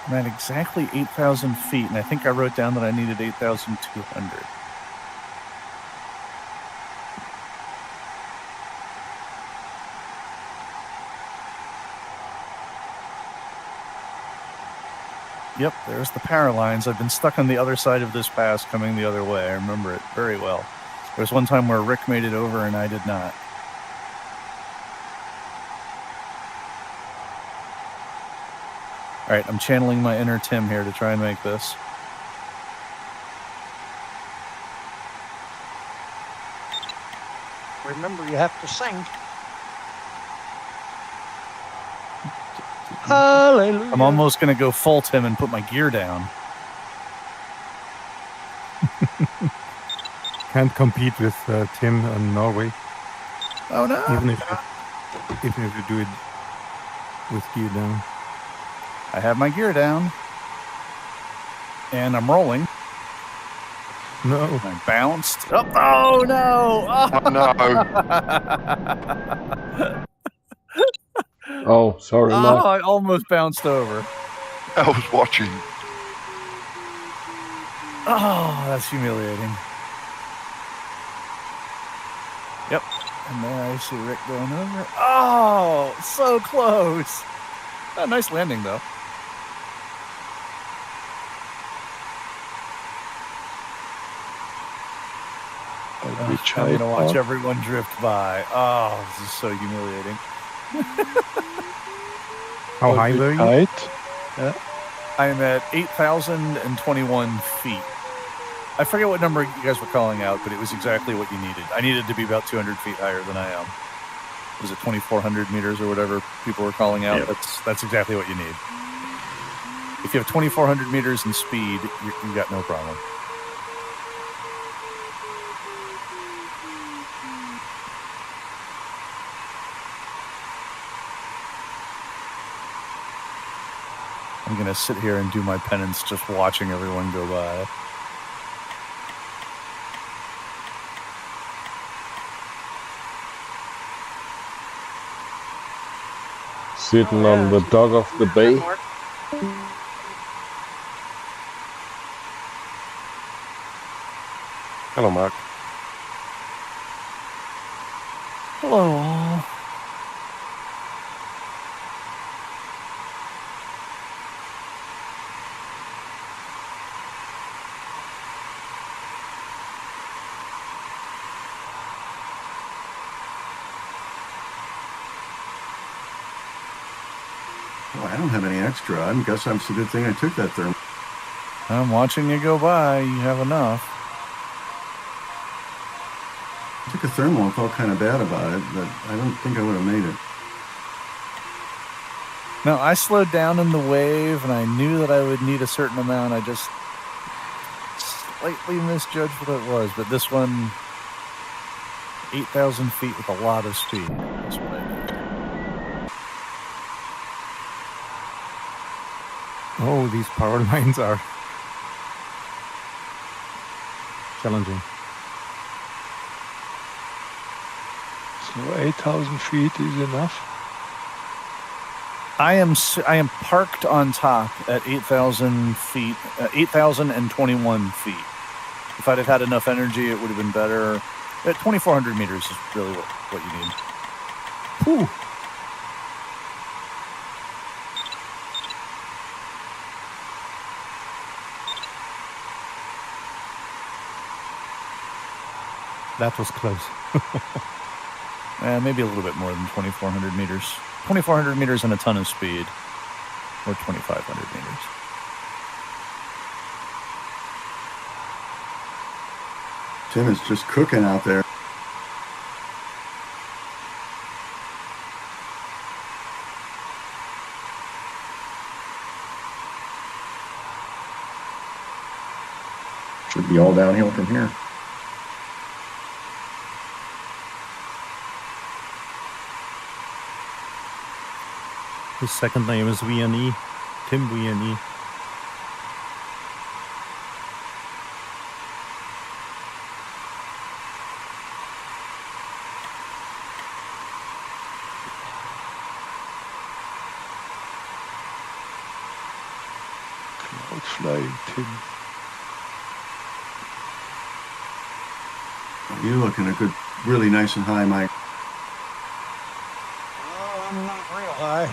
I'm at exactly 8,000 feet, and I think I wrote down that I needed 8,200. Yep, there's the power lines. I've been stuck on the other side of this pass coming the other way. I remember it very well. There was one time where Rick made it over and I did not. All right, I'm channeling my inner Tim here to try and make this. Remember, you have to sing. Hallelujah. I'm almost going to go full Tim and put my gear down. Can't compete with Tim in Norway. Oh no! Even if you do it with gear down. I have my gear down, and I'm rolling. No. I bounced. Oh no! Oh, no. Oh, sorry, Oh, Mark. I almost bounced over. I was watching. Oh, that's humiliating. Yep. And there I see Rick going over. Oh, so close. Oh, nice landing, though. which I'm height gonna watch mark? everyone drift by. Oh, this is so humiliating. How On high which were you? height? Yeah. I am at 8,021 feet. I forget what number you guys were calling out, but it was exactly what you needed. I needed to be about 200 feet higher than I am. Was it 2,400 meters or whatever people were calling out? Yep. That's exactly what you need. If you have 2,400 meters in speed, you got no problem. I'm going to sit here and do my penance just watching everyone go by. Sitting on the dock of the bay. Hello, Mark. Hello, all. Well, I don't have any extra. I guess it's a good thing I took that thermal. I'm watching you go by. You have enough. I took a thermal and felt kind of bad about it, but I don't think I would have made it. No, I slowed down in the wave, and I knew that I would need a certain amount. I just slightly misjudged what it was, but this one, 8,000 feet with a lot of speed. That's what I did. Oh, these power lines are challenging. So 8,000 feet is enough. I am parked on top at 8,000 feet, 8,021 feet. If I'd have had enough energy, it would have been better. At 2,400 meters is really what you need. Whew. That was close. Maybe a little bit more than 2,400 meters. 2,400 meters and a ton of speed, or 2,500 meters. Tim is just cooking out there. Should be all downhill from here. His second name is VNE, Tim VNE. Cloud flying, Tim. You're looking a good, really nice and high, Mike. Oh, I'm not real high.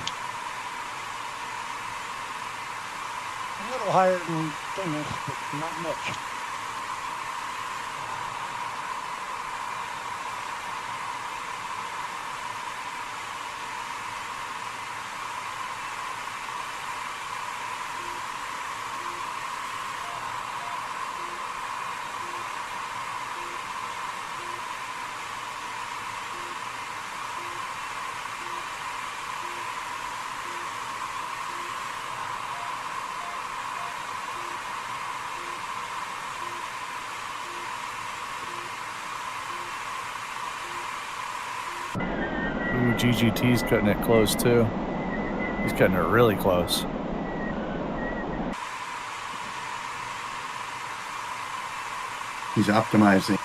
A little higher than Dennis, but not much. Ooh, GGT's cutting it close too. He's cutting it really close. He's optimizing.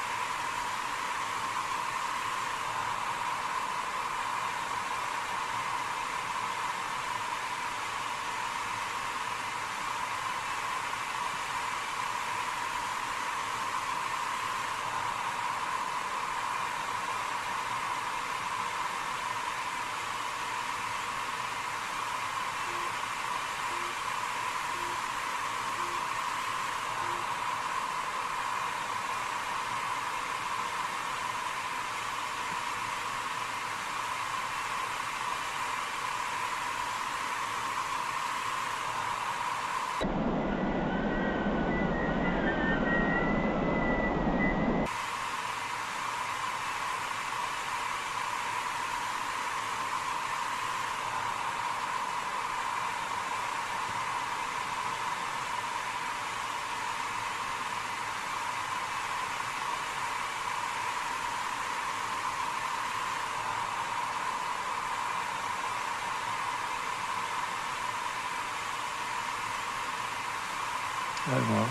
Hi, Mark.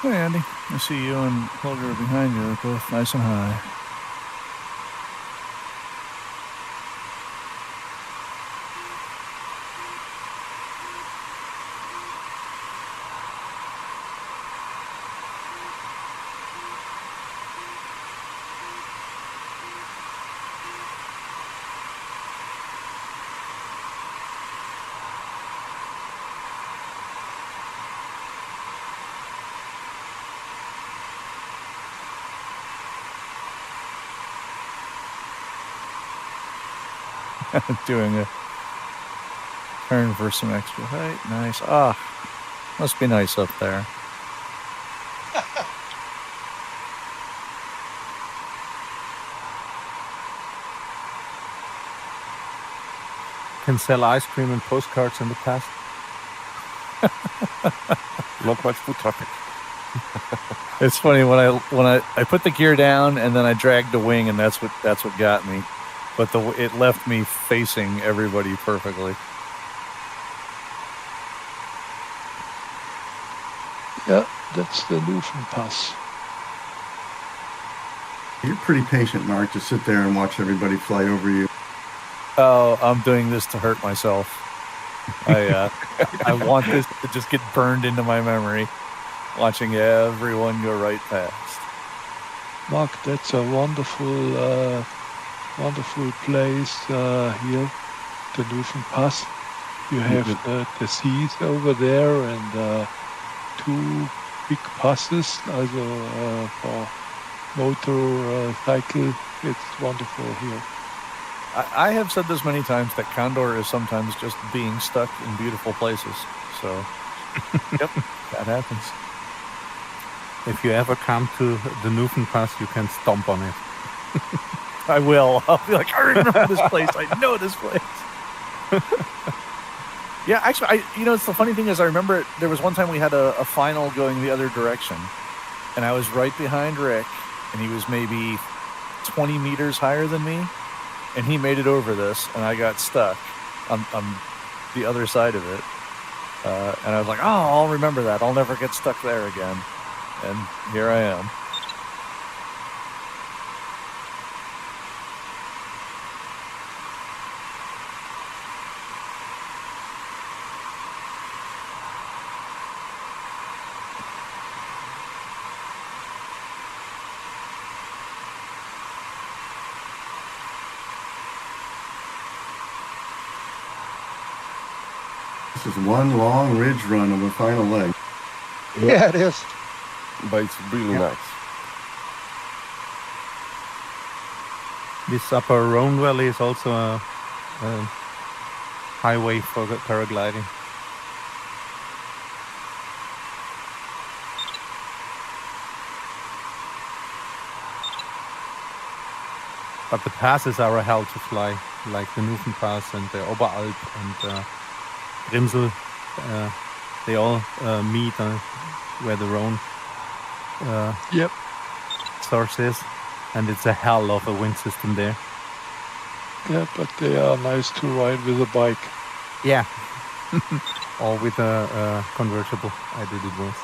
Hey, Andy. I see you and Holger behind you are both nice and high. Doing a turn for some extra height. Nice. Ah, must be nice up there. Can sell ice cream and postcards in the past. Not much foot traffic. It's funny when I put the gear down and then I dragged the wing, and that's what got me. But it left me facing everybody perfectly. Yeah, that's the Lufen Pass. You're pretty patient, Mark, to sit there and watch everybody fly over you. Oh, I'm doing this to hurt myself. I want this to just get burned into my memory, watching everyone go right past. Mark, that's a wonderful place here, the Lufen Pass. You have the seas over there and 2 big passes, also for motorcycle. It's wonderful here. I have said this many times that Condor is sometimes just being stuck in beautiful places. So, yep, that happens. If you ever come to the Nufen Pass, you can stomp on it. I will. I'll be like, I remember this place. I know this place. Yeah, actually, it's the funny thing is I remember there was one time we had a final going the other direction, and I was right behind Rick, and he was maybe 20 meters higher than me, and he made it over this, and I got stuck on the other side of it. And I was like, oh, I'll remember that. I'll never get stuck there again. And here I am. This is one long ridge run of a final leg. Yeah, it is. But it's really nice. This upper Rhone Valley is also a highway for paragliding. But the passes are a hell to fly, like the Nufen Pass and the Oberalp and Grimsel. They all meet where the Rhone source is, and it's a hell of a wind system there. Yeah, but they are nice to ride with a bike. Yeah, or with a convertible. I did it once.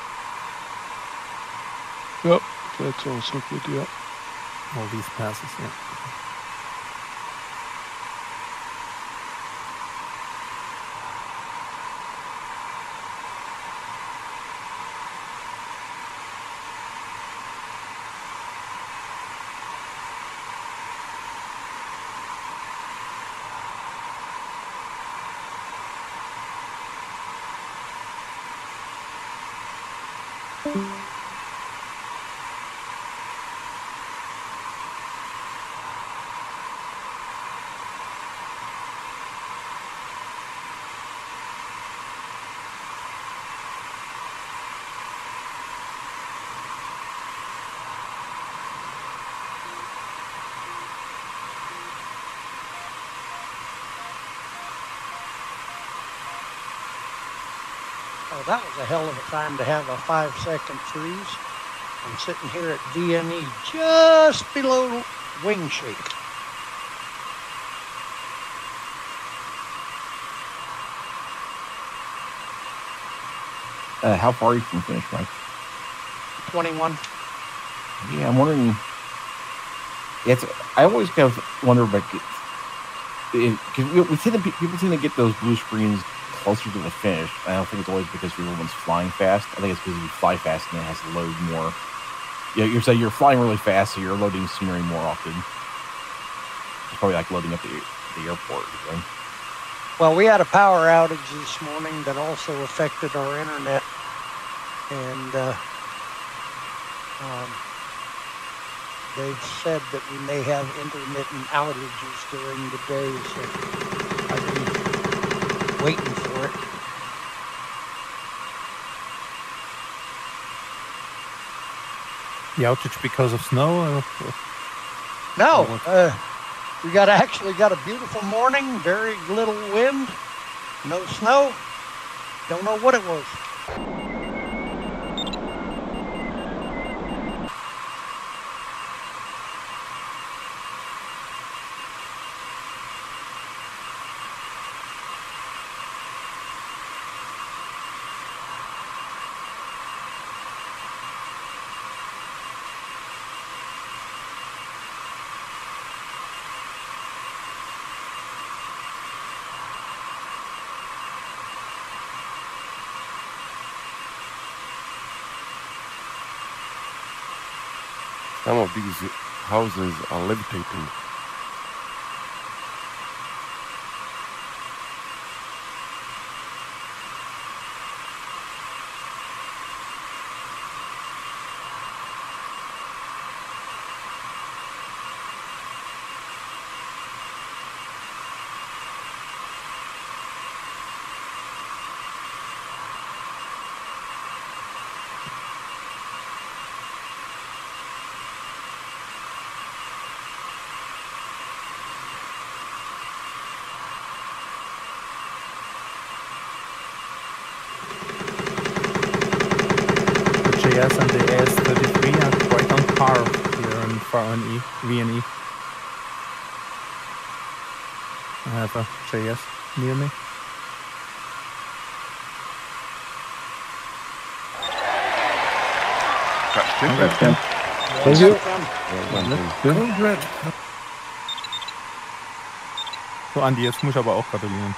Yep, that's also good, yeah. All these passes, yeah. Oh, that was a hell of a time to have a 5-second freeze. I'm sitting here at DNE just below wing shake. How far are you from finish, Mike? 21. Yeah, I'm wondering. I always kind of wonder about because we tend to people tend to get those blue screens closer to the finish. I don't think it's always because everyone's flying fast. I think it's because you fly fast and it has to load more. Yeah, you're flying really fast, so you're loading scenery more often. It's probably like loading up the airport or something. Well, we had a power outage this morning that also affected our internet, and they've said that we may have intermittent outages during the day, so I've been waiting for it. The outage because of snow? No, we actually got a beautiful morning, very little wind, no snow. Don't know what it was. Some of these houses are levitating. JS and the AS33 are quite on par here in VNE. I have a JS near me. Congrats, Tim. Thank you. Congrats. So, Andi, jetzt muss ich aber auch gratulieren.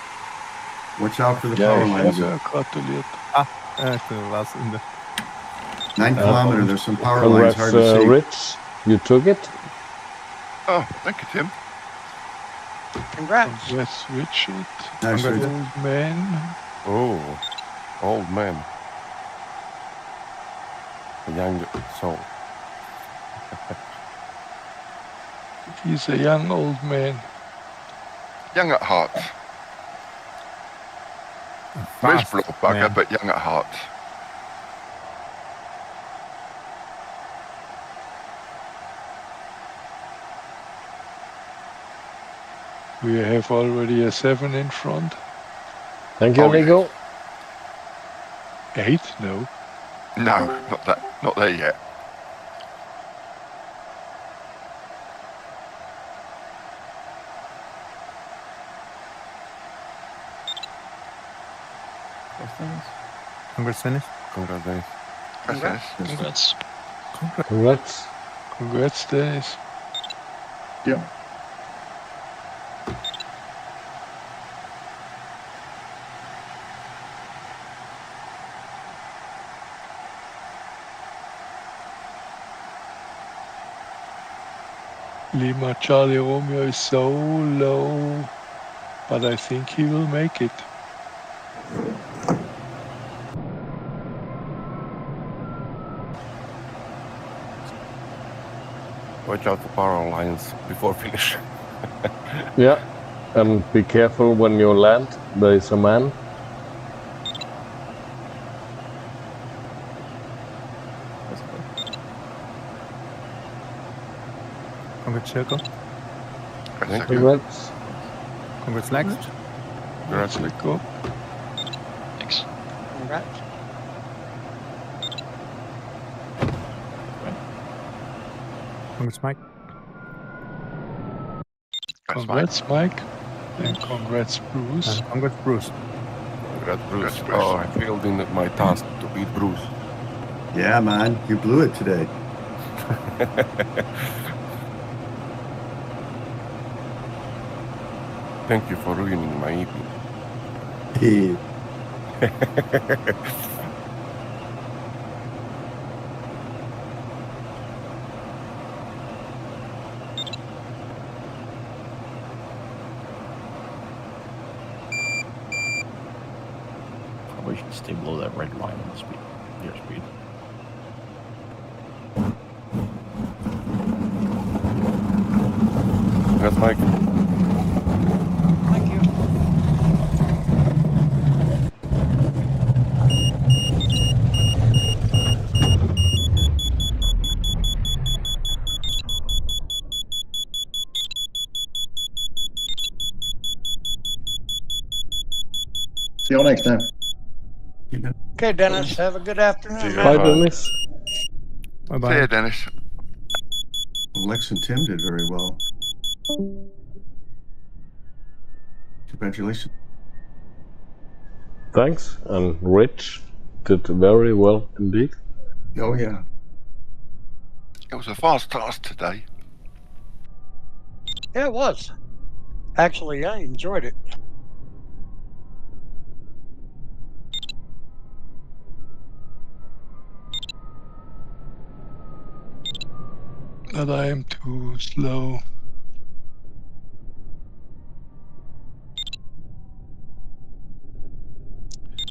Watch out for the Ja, power ich lines. habe gratuliert. Du warst in der... 9 kilometer, there's some power lines Congrats, hard to see. Rich. You took it. Oh, thank you, Tim. Congrats. Congrats, Richard. Nice, Old Richard. man. Oh, old man. A young soul. He's a young old man. Young at heart. Fast Miserable bugger, man. but young at heart. We have already a 7 in front. Thank you, Oh, yeah. Nico. 8? No. No, not there yet. Congrats, Dennis. Congrats, Dennis. Congrats. Congrats. Congrats. Congrats, Dennis. Yeah. Lima Charlie Romeo is so low, but I think he will make it. Watch out for power lines before finish. Yeah. And be careful when you land. There is a man. Congrats, Circle. Thank you. Congrats. Congrats, next. Congrats. Nico. Thanks. Congrats. Congrats, Mike. Congrats, Mike. Congrats, Mike. And congrats, Bruce. Congrats, Bruce. Congrats, Bruce. Oh, I failed in my task to beat Bruce. Yeah, man, you blew it today. Thank you for ruining my evening. Hey. Probably should stay below that red line on the speed, your speed. Congrats, Mike. Thank you. See you all next time. Okay, Dennis, have a good afternoon, See you. Bye, man. Dennis. See Bye-bye. you, Dennis. Lex and Tim did very well. Congratulations. Thanks. And Rich did very well indeed. Oh, yeah. It was a fast task today. Yeah, it was. Actually, I enjoyed it. But I am too slow.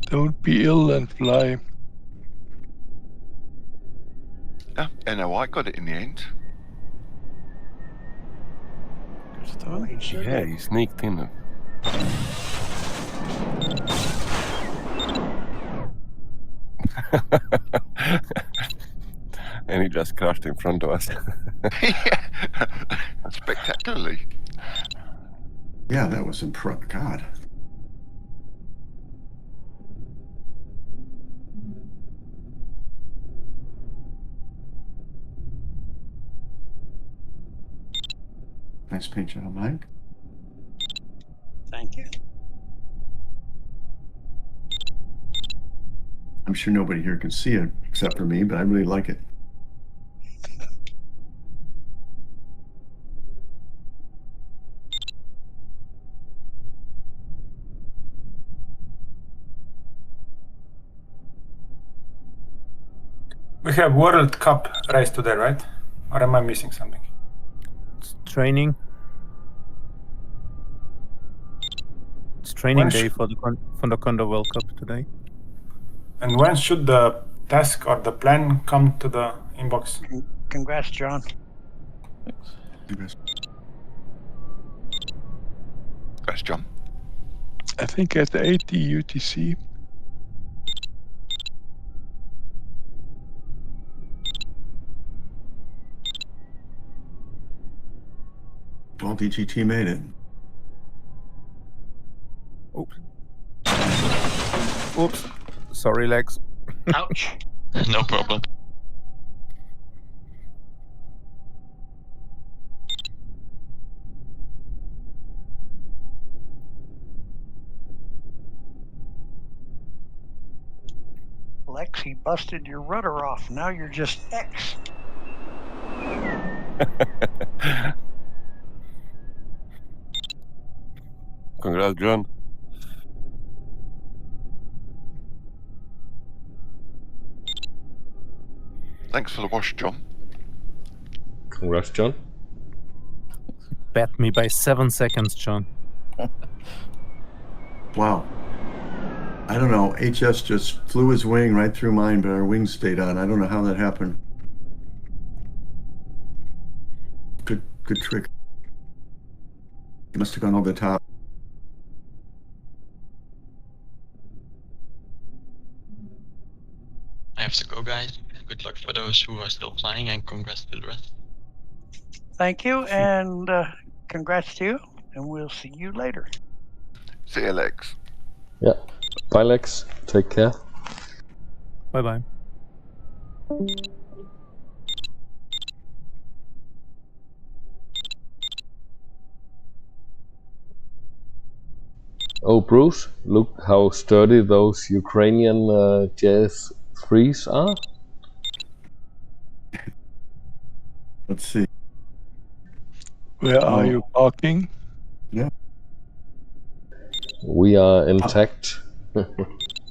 Don't be ill and fly. Yeah, I got it in the end. Good stuff. Well, he sure Yeah, did. he sneaked in. And he just crashed in front of us. Yeah, spectacularly. Yeah, that was impressive. God. Nice paint job, Mike. Thank you. I'm sure nobody here can see it except for me, but I really like it. We have World Cup race today, right? Or am I missing something? It's training. It's training When day for the Condor World Cup today. And when should the task or the plan come to the inbox? Congrats, John. Thanks. That's John. I think at 80 UTC. Well, DGT made it. Oops. Sorry, Lex. Ouch. No problem. Lex, he busted your rudder off. Now you're just X. Congrats, John. Thanks for the wash, John. Congrats, John. Bet me by 7 seconds, John. Wow. I don't know. HS just flew his wing right through mine, but our wings stayed on. I don't know how that happened. Good trick. He must have gone over the top. I have to go, guys. Good luck for those who are still flying, and congrats to the rest. Thank you, and congrats to you, and we'll see you later. See you, Lex. Yeah. Bye, Lex. Take care. Bye-bye. Oh, Bruce, look how sturdy those Ukrainian JS3s are. Let's see. Where are Oh. you parking? Yeah. We are intact.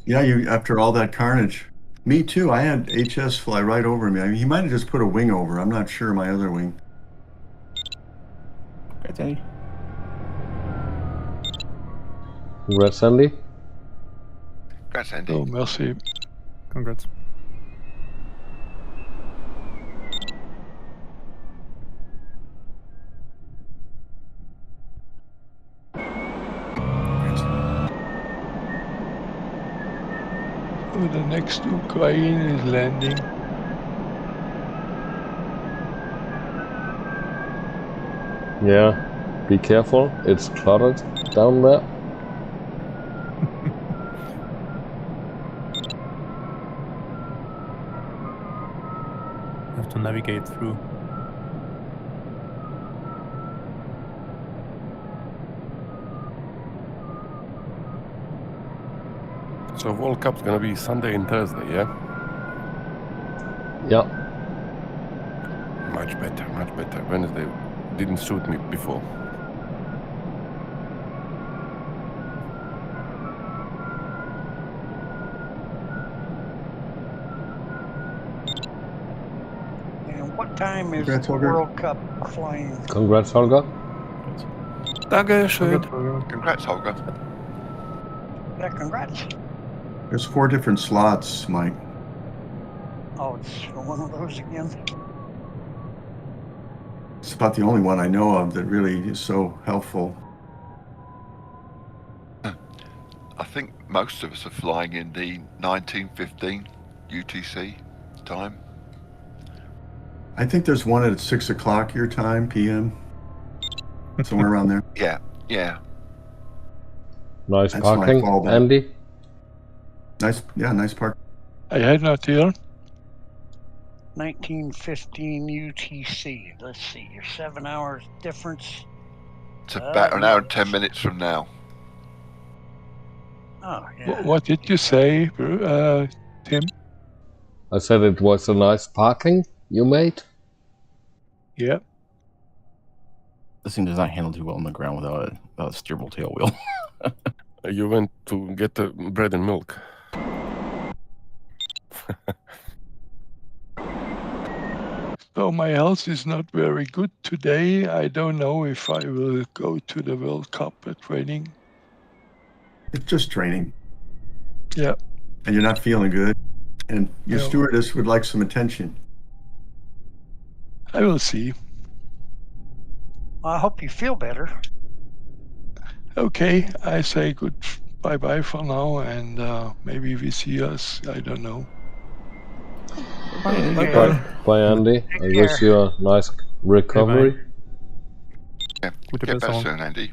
Yeah, you after all that carnage. Me too. I had HS fly right over me. I mean, he might have just put a wing over. I'm not sure my other wing. Okay. Congrats, Andy. Congrats, Andy. Oh, merci. Congrats. So the next Ukraine is landing. Yeah, be careful. It's cluttered down there. Have to navigate through. So World Cup's gonna be Sunday and Thursday, yeah? Yeah. Much better, much better. Wednesday didn't suit me before. And what time is Congrats, the Holger. World Cup flying? Congrats, Holger. Dankeschön. Congrats, Holger. Yeah, congrats. There's 4 different slots, Mike. Oh, it's one of those again. It's about the only one I know of that really is so helpful. I think most of us are flying in the 1915 UTC time. I think there's one at 6 o'clock your time, PM. Somewhere around there. Yeah, yeah. Nice That's my parking, fallback. Andy. Nice, yeah, nice park. I had not here. 1915 UTC. Let's see, you're 7 hours difference. It's about an hour and 10 minutes from now. Oh, yeah. What did you say, Tim? I said it was a nice parking you made. Yeah. This thing does not handle too well on the ground without a steerable tail wheel. You went to get the bread and milk. So my health is not very good today. I don't know if I will go to the World Cup training. It's just training. Yeah. And you're not feeling good. And your No. stewardess would like some attention. I will see. Well, I hope you feel better. Okay, I say good bye-bye for now, and maybe we see us. I don't know. Bye, bye, Andy. I wish you a nice recovery. Yeah, Gute get better Besserung. soon, Andy.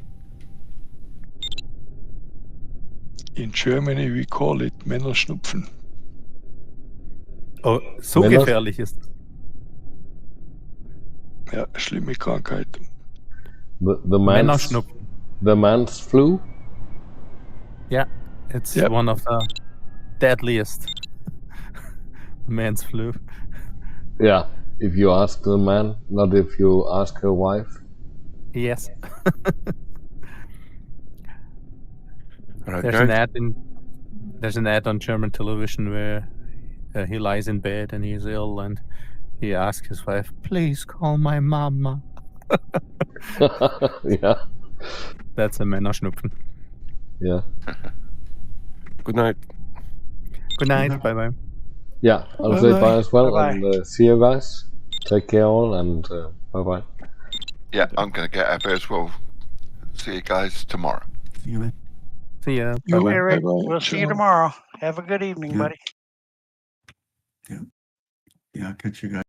In Germany we call it Männerschnupfen. Oh, so Männer- gefährlich ist. Ja, schlimme Krankheit. The man's Männerschnupfen. the man's flu. Yeah, it's Yep. one of the deadliest. The man's flu. Yeah, if you ask the man, not if you ask her wife. Yes. Right, There's guys? an ad on German television where he lies in bed and he's ill and he asks his wife, "Please call my mama." Yeah, That's a Männerschnupfen. yeah, Good night. Good night. Bye bye. yeah. I'll say Bye-bye. bye as well, Bye-bye. and see you guys. Take care all, and bye bye. Yeah, I'm going to get out of here as well. See you guys tomorrow. See you, man. See ya. You- Bye bye. Eric, Bye-bye. we'll see you Ciao. tomorrow. Have a good evening, Yeah. buddy. Yeah, I'll catch you guys.